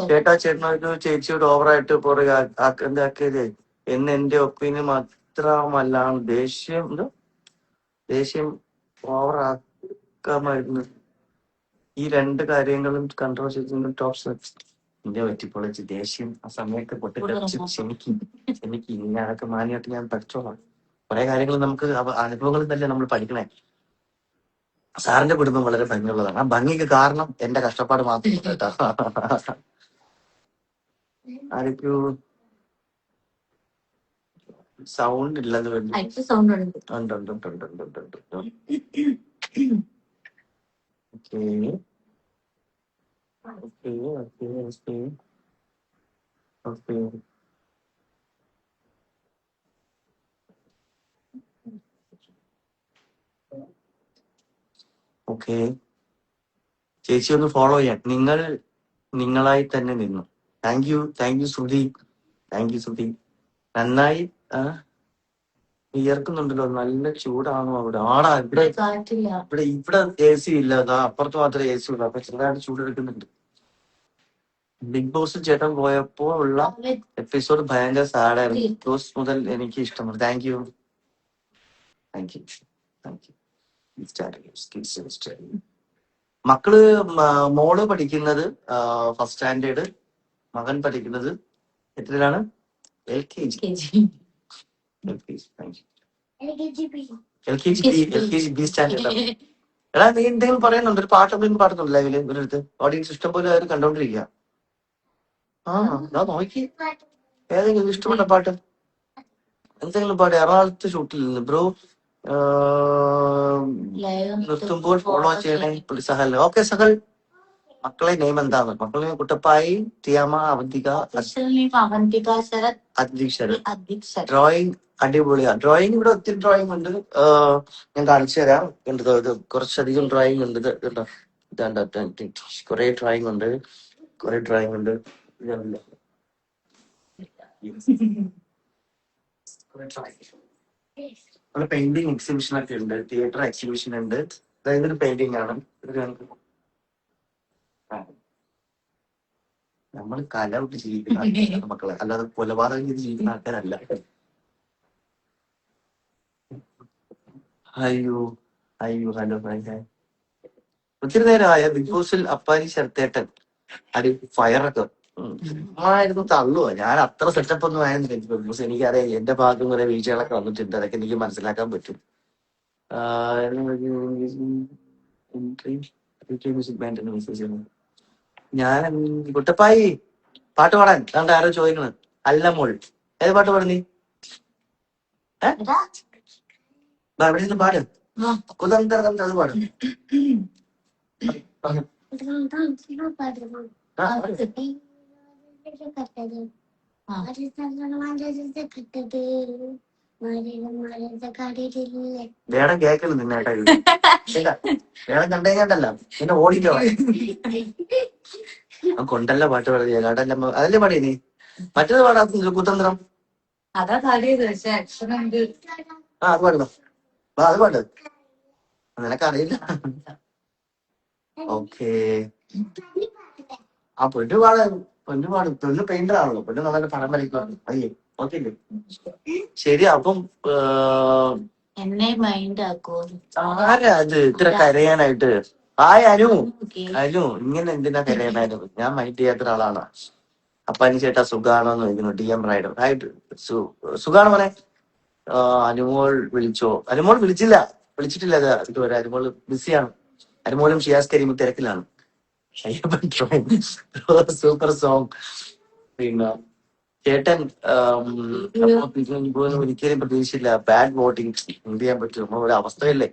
ചേട്ടാ ചേട്ടനോട് ചേച്ചിയോട് ഓവറായിട്ട് പുറകെ എന്താക്കിയത് എന്ന് എന്റെ ഒപ്പീനിയൻ മാത്രമല്ലാണ് ദേഷ്യം ഓവറാക്കാമായിരുന്നു. ഈ രണ്ട് കാര്യങ്ങളും കൺട്രോൾ ചെയ്തിരുന്ന ടോപ്പ് ഇന്ത്യ പറ്റിപ്പൊളിച്ച് ദേഷ്യം ആ സമയത്ത് ക്ഷമിക്കും. ഇനി അതൊക്കെ മാനിയായിട്ട് ഞാൻ പഠിച്ചോളാം. കുറെ കാര്യങ്ങൾ നമുക്ക് അനുഭവങ്ങളിൽ തന്നെ നമ്മൾ പഠിക്കണേ. സാറിന്റെ കുടുംബം വളരെ ഭംഗിയുള്ളതാണ്. ആ ഭംഗിക്ക് കാരണം എന്റെ കഷ്ടപ്പാട് മാത്രം കേട്ടോ. ആരൊക്കെയോ സൗണ്ട് ഇല്ലെന്ന് വേണ്ടി ഉണ്ട്. ഓക്കെ. ചേച്ചി ഒന്ന് ഫോളോ ചെയ്യാൻ. നിങ്ങളായി തന്നെ നിന്നു. താങ്ക് യു ശ്രുതി. നന്നായി വിയർക്കുന്നുണ്ടല്ലോ. നല്ല ചൂടാണോ അവിടെ? ആടാ, ഇവിടെ AC ഇല്ല. അപ്പുറത്ത് മാത്രമേ AC ഉള്ളൂ. അപ്പൊ ചെറുതായിട്ട് ചൂടെടുക്കുന്നുണ്ട്. ബിഗ് ബോസ് ചേട്ടൻ പോയപ്പോ ഉള്ള എപ്പിസോഡ് ഭയങ്കര സാഡായിരുന്നു. ബിഗ് ബോസ് മുതൽ എനിക്ക് ഇഷ്ടമാണ്. Thank you. മക്കള് മോള് പഠിക്കുന്നത് ഫസ്റ്റ് സ്റ്റാൻഡേർഡ്, മകൻ പഠിക്കുന്നത് എത്രയിലാണ്? LKG. LKG standard. എടാ നീ എന്തെങ്കിലും പറയുന്നുണ്ട്? ഒരു പാടുന്നുണ്ട് ലൈവില് ഒരിടത്ത്. ഓഡിയൻസ് ഇഷ്ടം പോലെ അവർ കണ്ടോണ്ടിരിക്കുക. നോക്കി ഏതെങ്കിലും ഇഷ്ടപ്പെട്ട പാട്ട് എന്തെങ്കിലും പാട്ട്. എറണാകുളത്ത് ഷൂട്ടിൽ നിന്ന് ബ്രോ നിർത്തുമ്പോൾ ഫോളോ ചെയ്യണേ സഹൽ. ഓക്കെ സഹൽ. മക്കളെ നെയിം എന്താണ്? മക്കളെ കുട്ടപ്പായി, തിയാമ, അവന്തിക, ശരത്. ഡ്രോയിങ് അടിപൊളിയാ. ഡ്രോയിങ് ഇവിടെ ഒത്തിരി ഡ്രോയിങ് ഉണ്ട്. ഞാൻ കാണിച്ചു തരാം. ഇത് കുറച്ചധികം ഡ്രോയിങ് ഉണ്ട്. കേട്ടോ, കുറെ ഡ്രോയിങ് ഉണ്ട്. അവിടെ പെയിന്റിങ് എക്സിബിഷൻ ഒക്കെ ഉണ്ട്. തിയേറ്റർ എക്സിബിഷൻ ഉണ്ട്. അതായത് ഒരു പെയിന്റിംഗ് ആണ്. നമ്മൾ കല വിട്ട് ജീവിക്കുന്ന ആൾക്കാരാണ് മക്കളെ, അല്ലാതെ കൊലപാതകം ചെയ്ത് ജീവിക്കുന്ന ആൾക്കാരല്ല. ഹലോ. ഒത്തിരി നേരമായ ബിഗ് ബോസിൽ അപ്പാനി ശരത്തേട്ടൻ ഫയറൊക്കെ ആയിരുന്നു. തള്ളുവോ? ഞാൻ അത്ര സെറ്റപ്പ് ഒന്നും ആയിരുന്നില്ല ബിഗ് ബോസ്. എനിക്കറിയാം എന്റെ ഭാഗം കുറെ വീഴ്ചകളൊക്കെ വന്നിട്ടുണ്ട്. അതൊക്കെ എനിക്ക് മനസ്സിലാക്കാൻ പറ്റും. ഞാൻ കുട്ടപ്പായി പാട്ട് പാടാൻ കണ്ട ആരോ ചോദിക്കണ്. അല്ല മോൾ ഏത് പാട്ട് പാടുന്നീ? എവിടെ നിന്ന് പാട്. കുതന്ത്രം അത് പാടും. വേണം കേക്കല് നിന്നേട്ടാ. വേണം കണ്ടേക്കണ്ടല്ല പിന്നെ ഓടിക്കോ. കൊണ്ടല്ല പാട്ട് പാടിയ കേട്ടല്ല. അതല്ലേ പാടിയ നീ? മറ്റേത് പാടാ കുതന്ത്രം. അതാ പാടിയത്. അത് പാടുന്നോ? അത് പാട്. നിനക്കറിയില്ല. ഓക്കേ. ആ പൊന്നു പാടും. പൊന്നു പെയിന്റർ ആണല്ലോ. പൊന്നു നന്നായിട്ട് പടം വരയ്ക്കുവാണ്. അയ്യേ ഓക്കെ അല്ലേ? ശരി. അപ്പം എന്നെ മൈൻഡ് ആക്കോ? ആരാ അത് ഇത്ര കരയാനായിട്ട്? ഹായ് അനു. ഓക്കെ. അനു ഇങ്ങനെ എന്തിനാ കരയണായിരുന്നു? ഞാൻ മൈൻഡ് ചെയ്യാത്ത ഒരാളാണ്. അപ്പാനി ചേട്ടാ സുഖാണോ എന്ന് ചോദിക്കുന്നു. DM rider hi. സുഖാണോ മോനെ? അനുമോൾ വിളിച്ചോ? അനുമോൾ വിളിച്ചിട്ടില്ല ഇതുവരെ. അനുമോൾ ബിസിയാണ്. അനുമോളും ഷിയാസ് കരീമും തിരക്കിലാണ്. Super song. പിന്നെ ചേട്ടൻ ഒരിക്കലും പ്രതീക്ഷയില്ല. ബാഡ് വോട്ടിങ് എന്ത് ചെയ്യാൻ പറ്റും? നമ്മുടെ അവസ്ഥയല്ലേ,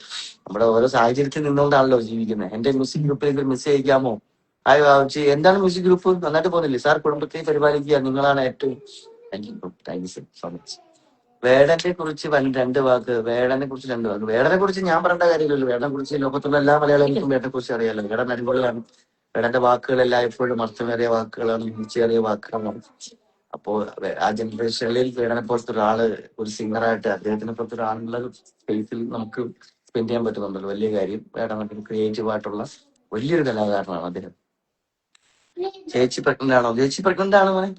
നമ്മുടെ ഓരോ സാഹചര്യത്തിൽ നിന്നുകൊണ്ടാണല്ലോ ജീവിക്കുന്നത്. എന്റെ മ്യൂസിക് ഗ്രൂപ്പിലേക്ക് ഒരു മെസ്സേജ് അയക്കാമോ? ഹായ് വാവച്ചി. എന്താണ് മ്യൂസിക് ഗ്രൂപ്പ്? നന്നായിട്ട് പോകുന്നില്ലേ സാർ? കുടുംബത്തെ പരിപാലിക്കുക, നിങ്ങളാണ് ഏറ്റവും. Thank you so much. വേടനെ കുറിച്ച് രണ്ട് വാക്ക്. വേടനെ കുറിച്ച് ഞാൻ പറയേണ്ട കാര്യമില്ലല്ലോ. വേടനെ കുറിച്ച് ലോകത്തുള്ള എല്ലാ മലയാളികൾക്കും വേടനെ കുറിച്ച് അറിയാലോ. വേടൻ അടിപൊളിയാണ്. വേടന്റെ വാക്കുകളെല്ലാം എപ്പോഴും അർത്ഥമേറിയ വാക്കുകളാണ്, മികച്ചേറിയ വാക്കുകളാണ്. അപ്പോ ആ ജനറേഷനിൽ വേടനെ പോലത്തെ ഒരാള് ഒരു സിംഗറായിട്ട് അദ്ദേഹത്തിനെ പോലത്തെ ഒരാളുള്ള സ്പേസിൽ നമുക്ക് സ്പെൻഡ് ചെയ്യാൻ പറ്റുന്നുണ്ടല്ലോ, വലിയ കാര്യം. വേടൻ ക്രിയേറ്റീവ് ആയിട്ടുള്ള വലിയൊരു കലാകാരനാണ് അദ്ദേഹം. ചേച്ചി പ്രഗ്നന്റ് ആണോ? ചേച്ചി പ്രഗ്നന്റ് ആണ് മോനെ.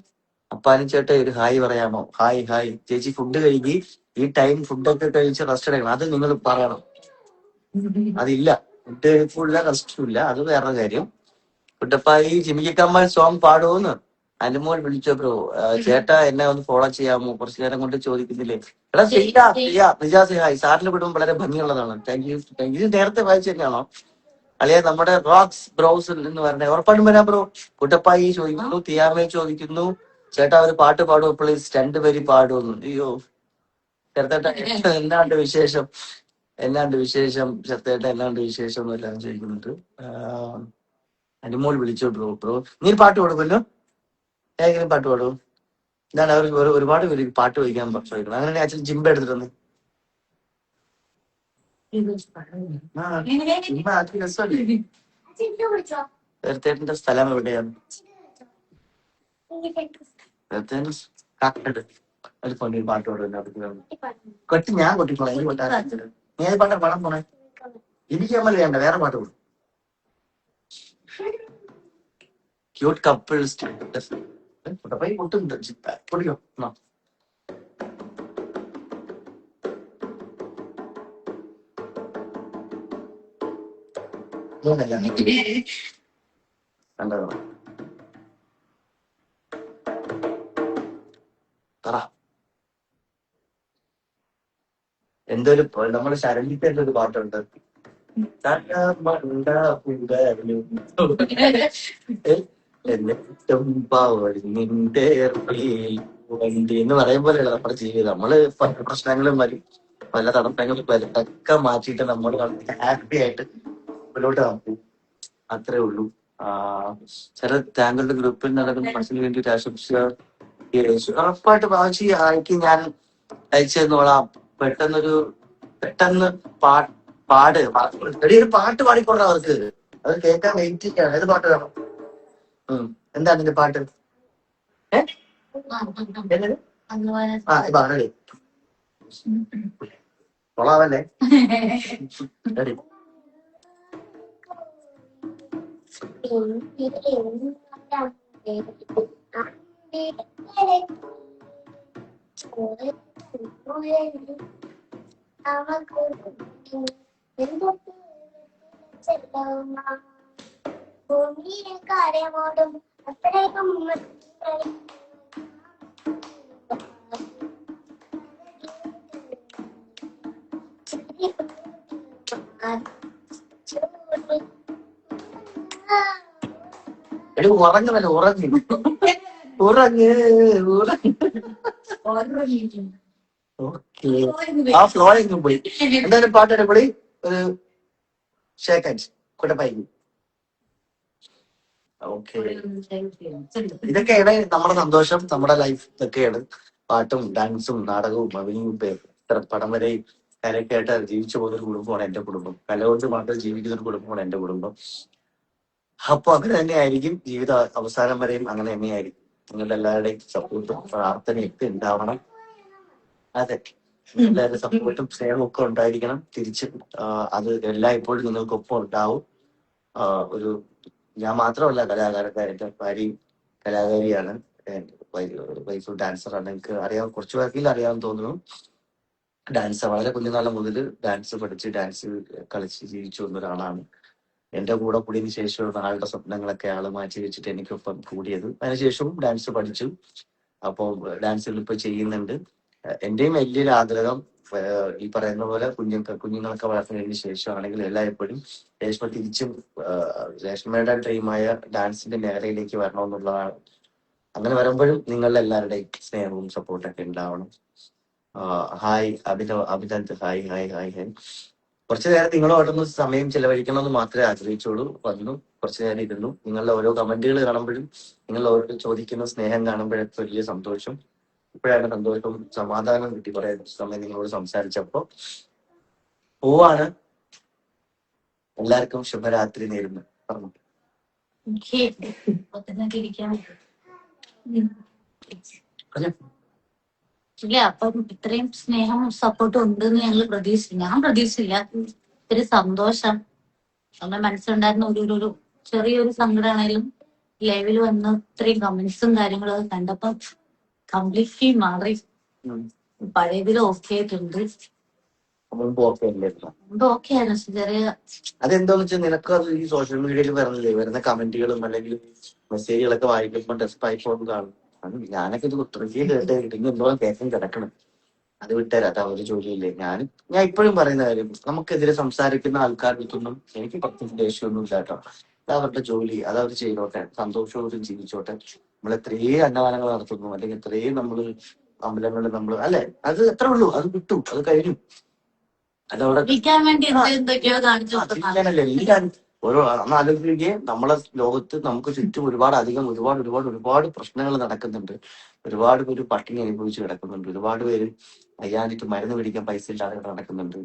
അപ്പാനും ചേട്ടൻ ഒരു ഹായ് പറയാമോ? ഹായ്. ചേച്ചി ഫുഡ് കഴിക്കി. ഈ ടൈം ഫുഡൊക്കെ കഴിച്ച് റെസ്റ്റ് എടുക്കണം. അത് നിങ്ങൾ പറയണം. അതില്ല, ഫുഡ് കഴിപ്പില്ല, റെസ്റ്റും ഇല്ല. അത് വേറെ കാര്യം. കുട്ടപ്പായി ജിമിക്കമ്മ സോങ് പാടുമെന്ന് അനുമോൾ വിളിച്ചോ ബ്രോ. ചേട്ടാ എന്നെ ഒന്ന് ഫോളോ ചെയ്യാമോ? കുറച്ചു നേരം കൊണ്ട് ചോദിക്കുന്നില്ലേ? എടാ നിജാസ് ഹായ്. സാറിന്റെ കുടുംബം വളരെ ഭംഗിയുള്ളതാണ്. Thank you. ഇത് നേരത്തെ വായിച്ചു തന്നെയാണോ? അളിയ നമ്മുടെ റോക്സ് ബ്രോസ് എന്ന് പറഞ്ഞ ഉറപ്പായിട്ടും വരാം ബ്രോ. കുട്ടപ്പായി ചോദിക്കുന്നു, തിയാമേ ചോദിക്കുന്നു, ചേട്ടാ ഒരു പാട്ട് പാടുമോ പ്ലീസ്? 2 വരി പാടുമെന്ന്. അയ്യോ ചെറുത്തേട്ട, എന്നാണ്ട് വിശേഷം? ചെറുത്തേട്ട എന്നാണ്ട് വിശേഷം എന്ന് എല്ലാം ചോദിക്കുന്നുണ്ട്. അനുമോൾ വിളിച്ചോ ബ്രോ. നീ പാട്ട് പാടുമല്ലോ? ഏതെങ്കിലും പാട്ട് പാടും? എന്താണ് അവർ ഒരുപാട് പേര് പാട്ട് ചോദിക്കാൻ ചോദിക്കണം. അങ്ങനെ അച്ഛൻ ജിംബ എടുത്തിട്ടുണ്ട്. ചെറുത്തേട്ടന്റെ സ്ഥലം എവിടെയാണ്? ഒരു പൊന്നിൽ പാട്ട് പാടും. കൊട്ടി ഞാൻ കൊട്ടിക്കോളാം. എനിക്ക് കൊട്ടാ. നീ ഏത് പാട്ടാ പാടാൻ പോണേ? എനിക്ക് അമ്മ വേണ്ട, വേറെ പാട്ട് പാടും. ക്യൂട്ട് കപ്പിൾസ് പൊട്ടുണ്ട്. പൊടിക്കോ. കണ്ടോ പറ. എന്തൊരു നമ്മുടെ ശരണ്യത്തെ ഒരു പാട്ടുണ്ട്. എന്ന് പറയും പോലെയല്ല നമ്മുടെ ജീവിതം. നമ്മള് പല പ്രശ്നങ്ങളും വരും, പല തടസ്സങ്ങളും വരും. ഒക്കെ മാറ്റിയിട്ട് നമ്മൾ ഹാപ്പി ആയിട്ട് മുന്നോട്ട് പോകും. അത്രേ ഉള്ളൂ. ചില താങ്കളുടെ ഗ്രൂപ്പിൽ നടക്കുന്ന മനസ്സിന് വേണ്ടിയിട്ട് ആശംസിച്ച ഉറപ്പായിട്ട് വാശി ആയിക്ക് ഞാൻ അയച്ചു തന്നോളാം. പെട്ടെന്ന് ഒരു പാട്ട് പാടിക്കൊള്ളാം അവർക്ക്. അത് കേൾക്കാൻ വെയിറ്റ് ചെയ്യാണ്. ഏത് പാട്ട് വേണം? എന്താ നിന്റെ പാട്ട്? റെഡി കൊള്ളാവല്ലേ? റെഡി. കാര്യമോടും അത്രയും ഉറങ്ങുന്നല്ലോ, ഓക്കെ. ആ ഫ്ലോയിങ് പോയി. എന്തായാലും പാട്ട് അടിപൊളി. ഒരു ഷേക്ക് ഹാൻഡ്സ് കുട്ടപ്പായി. ഓക്കെ, ഇതൊക്കെയാണ് നമ്മുടെ സന്തോഷം, നമ്മുടെ ലൈഫ്. ഇതൊക്കെയാണ് പാട്ടും ഡാൻസും നാടകവും അഭിനയവും പടം വരെയും കലക്കായിട്ട് ജീവിച്ചു പോകുന്ന ഒരു കുടുംബമാണ് എന്റെ കുടുംബം. കല കൊണ്ട് മാത്രം ജീവിക്കുന്ന ഒരു കുടുംബമാണ് എന്റെ കുടുംബം. അപ്പൊ അങ്ങനെ തന്നെയായിരിക്കും ജീവിത അവസാനം വരെയും അങ്ങനെ തന്നെയായിരിക്കും. നിങ്ങളുടെ എല്ലാവരുടെയും സപ്പോർട്ടും പ്രാർത്ഥനയൊക്കെ ഉണ്ടാവണം. അതെ, എല്ലാവരുടെ സപ്പോർട്ടും സ്നേഹവും ഒക്കെ ഉണ്ടായിരിക്കണം. തിരിച്ച് അത് എല്ലാം ഇപ്പോഴും നിങ്ങൾക്കൊപ്പം ഉണ്ടാവും. ഒരു ഞാൻ മാത്രമല്ല കലാകാരക്കാരൻ, എന്റെ ഭാര്യയും കലാകാരിയാണ്, വൈഫ് ഡാൻസറാണ്. എനിക്ക് അറിയാം, കുറച്ചു പേർക്കെങ്കിലും അറിയാമെന്ന് തോന്നുന്നു. ഡാൻസ് വളരെ കുഞ്ഞുനാളെ മുതൽ ഡാൻസ് പഠിച്ച് ഡാൻസ് കളിച്ച് ജീവിച്ചു വന്ന ഒരാളാണ്. എന്റെ കൂടെ കൂടിയതിനു ശേഷമാണ് ആളുടെ സ്വപ്നങ്ങളൊക്കെ ആള് മാറ്റി വെച്ചിട്ട് എനിക്കൊപ്പം കൂടിയത്. അതിനുശേഷവും ഡാൻസ് പഠിച്ചു. അപ്പോൾ ഡാൻസുകൾ ഇപ്പൊ ചെയ്യുന്നുണ്ട്. എന്റെയും വലിയൊരു ആഗ്രഹം ഈ പറയുന്ന പോലെ കുഞ്ഞുങ്ങളൊക്കെ വളർത്തുന്നതിന് ശേഷമാണെങ്കിൽ എല്ലായ്പ്പോഴും രേഷ്മ തിരിച്ചും രേഷ്മയുടെ ഡ്രീമായ ഡാൻസിന്റെ മേഖലയിലേക്ക് വരണമെന്നുള്ളതാണ്. അങ്ങനെ വരുമ്പോഴും നിങ്ങളുടെ എല്ലാവരുടെയും സ്നേഹവും സപ്പോർട്ടൊക്കെ ഉണ്ടാവണം. Hi Abhinand, hi hi hi hi. കുറച്ചു നേരം നിങ്ങളോടൊന്ന് സമയം ചെലവഴിക്കണമെന്ന് മാത്രമേ ആഗ്രഹിച്ചുള്ളൂ. വന്നു, കുറച്ചു നേരം ഇരുന്നു. നിങ്ങളുടെ ഓരോ കമന്റുകൾ കാണുമ്പോഴും നിങ്ങൾ ഓരോ ചോദിക്കുന്ന സ്നേഹം കാണുമ്പോഴൊക്കെ വലിയ സന്തോഷം. ഇപ്പോഴാണ് സന്തോഷവും സമാധാനം കിട്ടി കുറെ സമയം നിങ്ങളോട് സംസാരിച്ചപ്പോ. പോവാണ്. എല്ലാവർക്കും ശുഭരാത്രി നേരുന്നു. പറഞ്ഞു. ഇല്ല, അപ്പം ഇത്രയും സ്നേഹം സപ്പോർട്ടും ഉണ്ടെന്ന് ഞങ്ങൾ ഞാൻ പ്രതീക്ഷിച്ചില്ല. ഇത്തിരി സന്തോഷം. നമ്മുടെ മനസ്സിലുണ്ടായിരുന്ന ഒരു ചെറിയൊരു സങ്കടമാണെങ്കിലും ലൈവിൽ വന്ന് ഇത്രയും കമന്റ്സും കാര്യങ്ങളൊക്കെ കണ്ടപ്പം കംപ്ലീറ്റ്ലി മാറി. പഴയതിലും ഓക്കെ ആയിട്ടുണ്ട്. ഓക്കെ ആയിരുന്നു. ചെറിയ അതെന്താന്ന് വെച്ചാൽ നിനക്ക് അത് ഈ സോഷ്യൽ മീഡിയയിൽ പറഞ്ഞില്ലേ, വരുന്ന കമന്റുകളും അല്ലെങ്കിൽ മെസ്സേജുകളൊക്കെ വായിക്കുമ്പോൾ ഡെസ്പായി പോകുന്ന കാണും. ഞാനൊക്കെ ഇത് ഒത്തിരി കേട്ട് എന്തോളം കേൾക്കാൻ കിടക്കണം. അത് വിട്ടുതരാം, അത് അവര് ജോലിയില്ലേ. ഞാൻ ഇപ്പോഴും പറയുന്ന കാര്യം, നമുക്കെതിരെ സംസാരിക്കുന്ന ആൾക്കാർക്കൊന്നും എനിക്ക് പ്രത്യേകിച്ച് ദേഷ്യമൊന്നും ഇല്ല കേട്ടോ. അത് അവരുടെ ജോലി, അത് അവർ ചെയ്തോട്ടെ, സന്തോഷത്തോടും ജീവിച്ചോട്ടെ. നമ്മൾ എത്രയും അന്നദാനങ്ങൾ നടത്തുന്നു, അല്ലെങ്കിൽ എത്രയും നമ്മൾ അമ്പലങ്ങളിൽ നമ്മൾ അല്ലെ, അത് എത്ര ഉള്ളൂ, അത് വിട്ടു, അത് കഴിഞ്ഞു. അതവിടെ ഓരോ ആലോചിക്കുകയും നമ്മളെ ലോകത്ത് നമുക്ക് ചുറ്റും ഒരുപാട് പ്രശ്നങ്ങൾ നടക്കുന്നുണ്ട്. ഒരുപാട് പേര് പട്ടിണി അനുഭവിച്ച് കിടക്കുന്നുണ്ട്. ഒരുപാട് പേര് അയ്യാനിക്ക് മരുന്ന് പിടിക്കാൻ പൈസ ഇല്ലാതെ നടക്കുന്നുണ്ട്.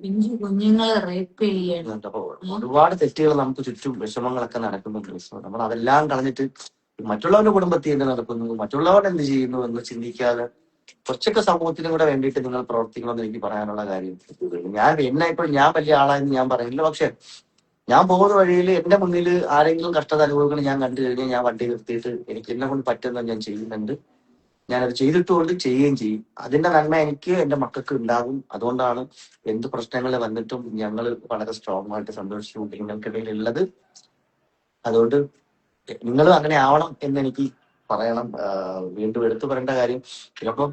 അപ്പൊ ഒരുപാട് തെറ്റുകൾ നമുക്ക് ചുറ്റും വിഷമങ്ങളൊക്കെ നടക്കുന്നുണ്ട്. നമ്മൾ അതെല്ലാം കളഞ്ഞിട്ട് മറ്റുള്ളവരുടെ കുടുംബത്തിൽ എന്ത് നടക്കുന്നു, മറ്റുള്ളവർ എന്ത് ചെയ്യുന്നു എന്ന് ചിന്തിക്കാതെ കുറച്ചൊക്കെ സമൂഹത്തിനും കൂടെ വേണ്ടിയിട്ട് നിങ്ങൾ പ്രവർത്തിക്കണമെന്ന് എനിക്ക് പറയാനുള്ള കാര്യം. ഞാൻ വലിയ ആളായെന്ന് ഞാൻ പറയുന്നില്ല. പക്ഷെ ഞാൻ പോകുന്ന വഴിയിൽ എന്റെ മുന്നിൽ ആരെങ്കിലും കഷ്ടത അനുഭവിക്കണം ഞാൻ കണ്ടു കഴിഞ്ഞാൽ ഞാൻ വണ്ടി നിർത്തിയിട്ട് എനിക്ക് എന്നെ കൊണ്ട് പറ്റുന്നത് ഞാൻ ചെയ്യുന്നുണ്ട്. ഞാനത് ചെയ്തിട്ടുകൊണ്ട് ചെയ്യുകയും ചെയ്യും. അതിന്റെ നന്മ എനിക്ക് എന്റെ മക്കൾക്ക് ഉണ്ടാകും. അതുകൊണ്ടാണ് എന്ത് പ്രശ്നങ്ങൾ വന്നിട്ടും ഞങ്ങൾ വളരെ സ്ട്രോങ് ആയിട്ട് സന്തോഷിച്ചു നിങ്ങൾക്കിടയിൽ ഉള്ളത്. അതുകൊണ്ട് നിങ്ങൾ അങ്ങനെ ആവണം എന്ന് എനിക്ക് പറയണം. വീണ്ടും എടുത്തു പറയേണ്ട കാര്യം, ചിലപ്പം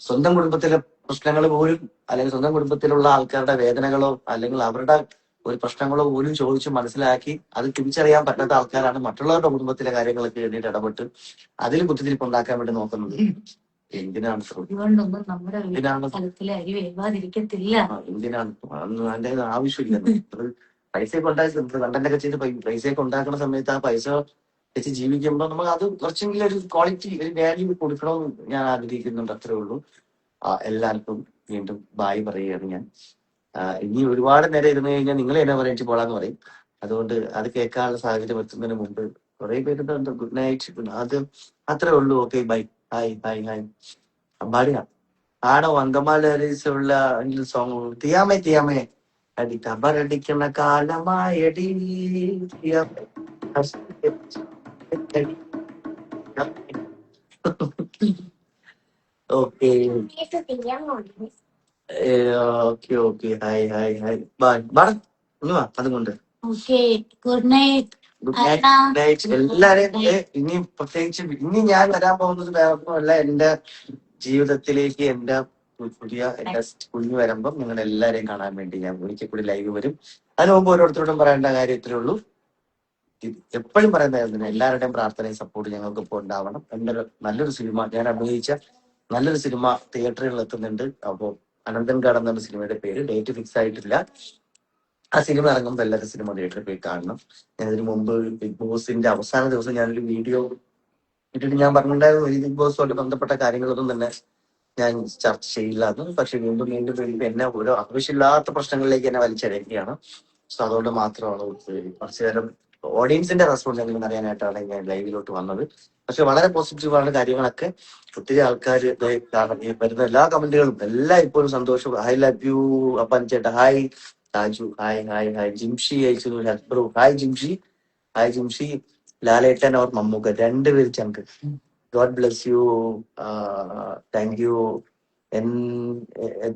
സ്വന്തം കുടുംബത്തിലെ പ്രശ്നങ്ങൾ പോലും, അല്ലെങ്കിൽ സ്വന്തം കുടുംബത്തിലുള്ള ആൾക്കാരുടെ വേദനകളോ അല്ലെങ്കിൽ അവരുടെ ഒരു പ്രശ്നങ്ങളോ പോലും ചോദിച്ച് മനസ്സിലാക്കി അത് തിരിച്ചറിയാൻ പറ്റാത്ത ആൾക്കാരാണ് മറ്റുള്ളവരുടെ കുടുംബത്തിലെ കാര്യങ്ങളൊക്കെ വേണ്ടിയിട്ട് ഇടപെട്ട് അതിൽ കുത്തിത്തിരിപ്പ് ഉണ്ടാക്കാൻ വേണ്ടി നോക്കുന്നത്. എന്തിനാണ് അതിന്റെ ആവശ്യമില്ല. പൈസയൊക്കെ ഉണ്ടാക്കി കണ്ടന്റൊക്കെ ചെയ്ത് പൈസയൊക്കെ ഉണ്ടാക്കുന്ന സമയത്ത് ആ പൈസ വെച്ച് ജീവിക്കുമ്പോൾ നമുക്ക് അത് കുറച്ചെങ്കിലും ഒരു ക്വാളിറ്റി, ഒരു വാല്യൂ കൊടുക്കണമെന്ന് ഞാൻ ആഗ്രഹിക്കുന്നുണ്ട്. അത്രേ ഉള്ളൂ. എല്ലാവർക്കും വീണ്ടും ബായ് പറയുകയാണ് ഞാൻ. ഇനി ഒരുപാട് നേരം ഇരുന്ന് കഴിഞ്ഞാൽ നിങ്ങൾ എന്നെ പറയാൻ പോളാന്ന് പറയും. അതുകൊണ്ട് അത് കേൾക്കാനുള്ള സാഹചര്യം എത്തുന്നതിന് മുമ്പ് കുറെ പേരുണ്ട് ഗുഡ് നൈറ്റ്, അത് അത്രേ ഉള്ളൂ. Okay, bye, hi hi hi. അമ്പാടിയാ ആണോ അങ്കമാലിസുള്ള സോങ് തീയാമേ അടി കബറടിക്കുന്ന കാലമായടി. Okay okay hi hi hi bye ബാടാ. അതുകൊണ്ട് ഗുഡ് നൈറ്റ് എല്ലാരെയും. ഇനി പ്രത്യേകിച്ച് ഇനി ഞാൻ വരാൻ പോകുന്നത് വേറൊന്നുമല്ല, എന്റെ ജീവിതത്തിലേക്ക് എന്റെ കുഞ്ഞു വരുമ്പം നിങ്ങൾ എല്ലാരെയും കാണാൻ വേണ്ടി ഞാൻ ഒരിക്കൽ കൂടി ലൈവ് വരും. അതിന് മുമ്പ് ഓരോരുത്തരോടും പറയേണ്ട കാര്യത്തിലേ ഉള്ളൂ, എപ്പോഴും പറയുന്നതായിരുന്നു, എല്ലാവരുടെയും പ്രാർത്ഥനയും സപ്പോർട്ട് ഞങ്ങൾക്ക് ഇപ്പോൾ ഉണ്ടാവണം. നല്ലൊരു സിനിമ, ഞാൻ അഭിനയിച്ച നല്ലൊരു സിനിമ തിയേറ്ററുകളിൽ എത്തുന്നുണ്ട്. അപ്പോൾ അനന്തൻകാട് എന്ന സിനിമയുടെ പേര്, ഡേറ്റ് ഫിക്സ് ആയിട്ടില്ല. ആ സിനിമ ഇറങ്ങുമ്പോൾ എല്ലാവരും സിനിമ തിയേറ്ററിൽ പോയി കാണണം. ഞാൻ ഇതിനു മുമ്പ് ബിഗ് ബോസിന്റെ അവസാന ദിവസം ഞാനൊരു വീഡിയോ ഇട്ടിട്ട് ഞാൻ പറഞ്ഞിട്ടുണ്ടായിരുന്നു, ഈ ബിഗ് ബോസുമായിട്ട് ബന്ധപ്പെട്ട കാര്യങ്ങളൊന്നും തന്നെ ഞാൻ ചർച്ച ചെയ്യില്ല എന്ന്. പക്ഷെ വീണ്ടും എന്നെ ഓരോ ആവശ്യമില്ലാത്ത പ്രശ്നങ്ങളിലേക്ക് എന്നെ വലിച്ചഴക്കുകയാണ്. സോ അതുകൊണ്ട് മാത്രമാണ് കുറച്ചു നേരം ഓഡിയൻസിന്റെ റെസ്പോൺസ് എങ്കിലും അറിയാനായിട്ടാണ് ഞാൻ ലൈവിലോട്ട് വന്നത്. പക്ഷെ വളരെ പോസിറ്റീവാണ് കാര്യങ്ങളൊക്കെ. ഒത്തിരി ആൾക്കാർ വരുന്ന എല്ലാ കമന്റുകളും എല്ലാം ഇപ്പോഴും സന്തോഷം. ഐ ലവ് യു അപ്പൻ ചേട്ടാ, hi Thaju, hi hi hi. Jimshi അയച്ചു, bro hi Jimshi, hi Jimshi. Lalettan അവർ മമ്മൂക്ക രണ്ടുപേരും ചങ്ക്. God bless you, thank you.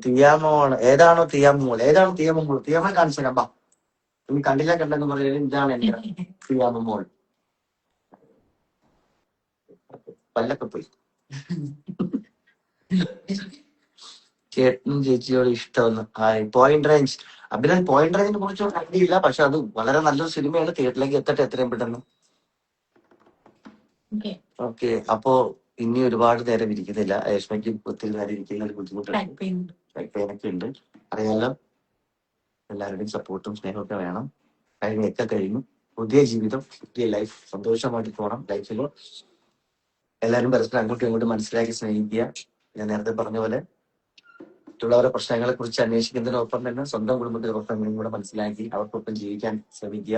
തിയാമോ ഏതാണോ തിയാമോ കാണിച്ചു തരാം. ഇനി കണ്ടില്ല കണ്ടെന്ന് പറയുന്നത് ഇതാണ് എന്റെ പ്രിയാമ മോൾ. പല്ലൊക്കെ പോയി. ചേട്ടനും ചേച്ചിയോട് ഇഷ്ടമെന്ന്. പോയിന്റ് റേഞ്ച് അഭിനൻ പോയിന്റ് റേഞ്ചിനെ കുറിച്ച് കണ്ടില്ല, പക്ഷെ അത് വളരെ നല്ലൊരു സിനിമയാണ്. തിയേറ്ററിലേക്ക് എത്തട്ടെ എത്രയും പെട്ടെന്ന്. ഓക്കെ, അപ്പോ ഇനി ഒരുപാട് നേരം ഇരിക്കുന്നില്ല. രേഷ്മയ്ക്ക് ഒത്തിരി നേരം ഇരിക്കുന്ന ഒരു ബുദ്ധിമുട്ടുണ്ട്, പെയിനൊക്കെ ഉണ്ട്, അറിയാലോ. എല്ലാവരുടെയും സപ്പോർട്ടും സ്നേഹമൊക്കെ വേണം. കഴിഞ്ഞൊക്കെ കഴിഞ്ഞു. പുതിയ ജീവിതം, പുതിയ ലൈഫ്, സന്തോഷമായിട്ട് പോകണം ലൈഫിൽ. എല്ലാവരും പരസ്പരം അങ്ങോട്ടും ഇങ്ങോട്ടും മനസ്സിലാക്കി സ്നേഹിക്കുക. ഞാൻ നേരത്തെ പറഞ്ഞ പോലെ മറ്റുള്ളവരുടെ പ്രശ്നങ്ങളെ കുറിച്ച് അന്വേഷിക്കുന്നതിനൊപ്പം തന്നെ സ്വന്തം കുടുംബത്തിലെ പ്രശ്നങ്ങളും കൂടെ മനസ്സിലാക്കി അവർക്കൊപ്പം ജീവിക്കാൻ ശ്രമിക്കുക.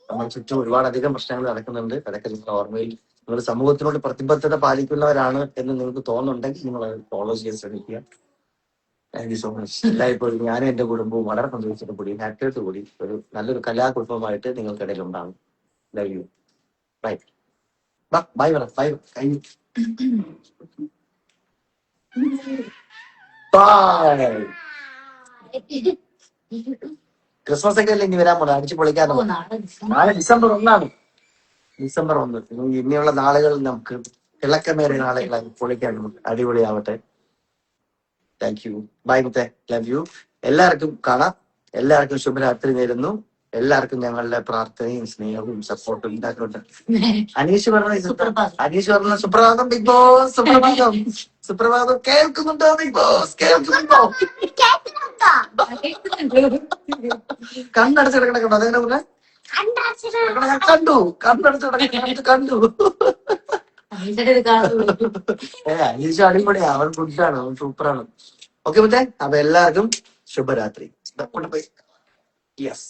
നമ്മൾ ചുറ്റും ഒരുപാടധികം പ്രശ്നങ്ങൾ നടക്കുന്നുണ്ട്. അതൊക്കെ നിങ്ങൾ ഓർമ്മയിൽ, നിങ്ങൾ സമൂഹത്തിനോട് പ്രതിബദ്ധത പാലിക്കുന്നവരാണ് എന്ന് നിങ്ങൾക്ക് തോന്നുന്നുണ്ടെങ്കിൽ നിങ്ങൾ അത് ഫോളോ ചെയ്യാൻ ശ്രമിക്കുക. Thank you so much. എല്ലായ്പ്പോഴും ഞാനും എന്റെ കുടുംബവും വളരെ സന്തോഷത്തോടു കൂടി ഹാപ്പിയോട് കൂടി ഒരു നല്ലൊരു കലാകുടുംബമായിട്ട് നിങ്ങൾക്കിടയിൽ ഉണ്ടാകും. Love you. ബൈ ബൈ പറ. ബൈ. കഴിഞ്ഞു. ബൈ. ക്രിസ്മസ് ഒക്കെ അല്ലേ ഇനി വരാൻ പോണ, അടിച്ചു പൊളിക്കാനോ? നാളെ ഡിസംബർ 1 ഡിസംബർ 1. ഇനിയുള്ള നാളുകൾ നമുക്ക് തിളക്കമേറിയ നാളുകളായി പൊളിക്കാൻ നമുക്ക് അടിപൊളിയാവട്ടെ. Thank you. ബൈ മുത്തേ. Love you. എല്ലാവർക്കും കാണാം. എല്ലാവർക്കും ശുഭരാത്രി നേരുന്നു. എല്ലാവർക്കും ഞങ്ങളുടെ പ്രാർത്ഥനയും സ്നേഹവും സപ്പോർട്ടും ഉണ്ടാക്കുന്നുണ്ട്. അനീഷ് പറഞ്ഞ സുപ്രഭാതം ബിഗ് ബോസ്. സുപ്രഭാതം കേൾക്കുന്നുണ്ടോ ബിഗ് ബോസ്? കേൾക്കുന്നുണ്ടോ? കണ്ണടച്ച് കിടക്കണ കണ്ടോ? അതെങ്ങനെ പറഞ്ഞ ഞാൻ കണ്ടു. കണ്ണടച്ച് കിടക്കണ കണ്ടു. അനീഷ് അടിപൊളിയാ. അവൻ ഗുഡാണ്, അവൻ സൂപ്പറാണ്. ഓക്കെ മുത്തേ, അപ്പൊ എല്ലാവർക്കും ശുഭരാത്രി. യെസ്.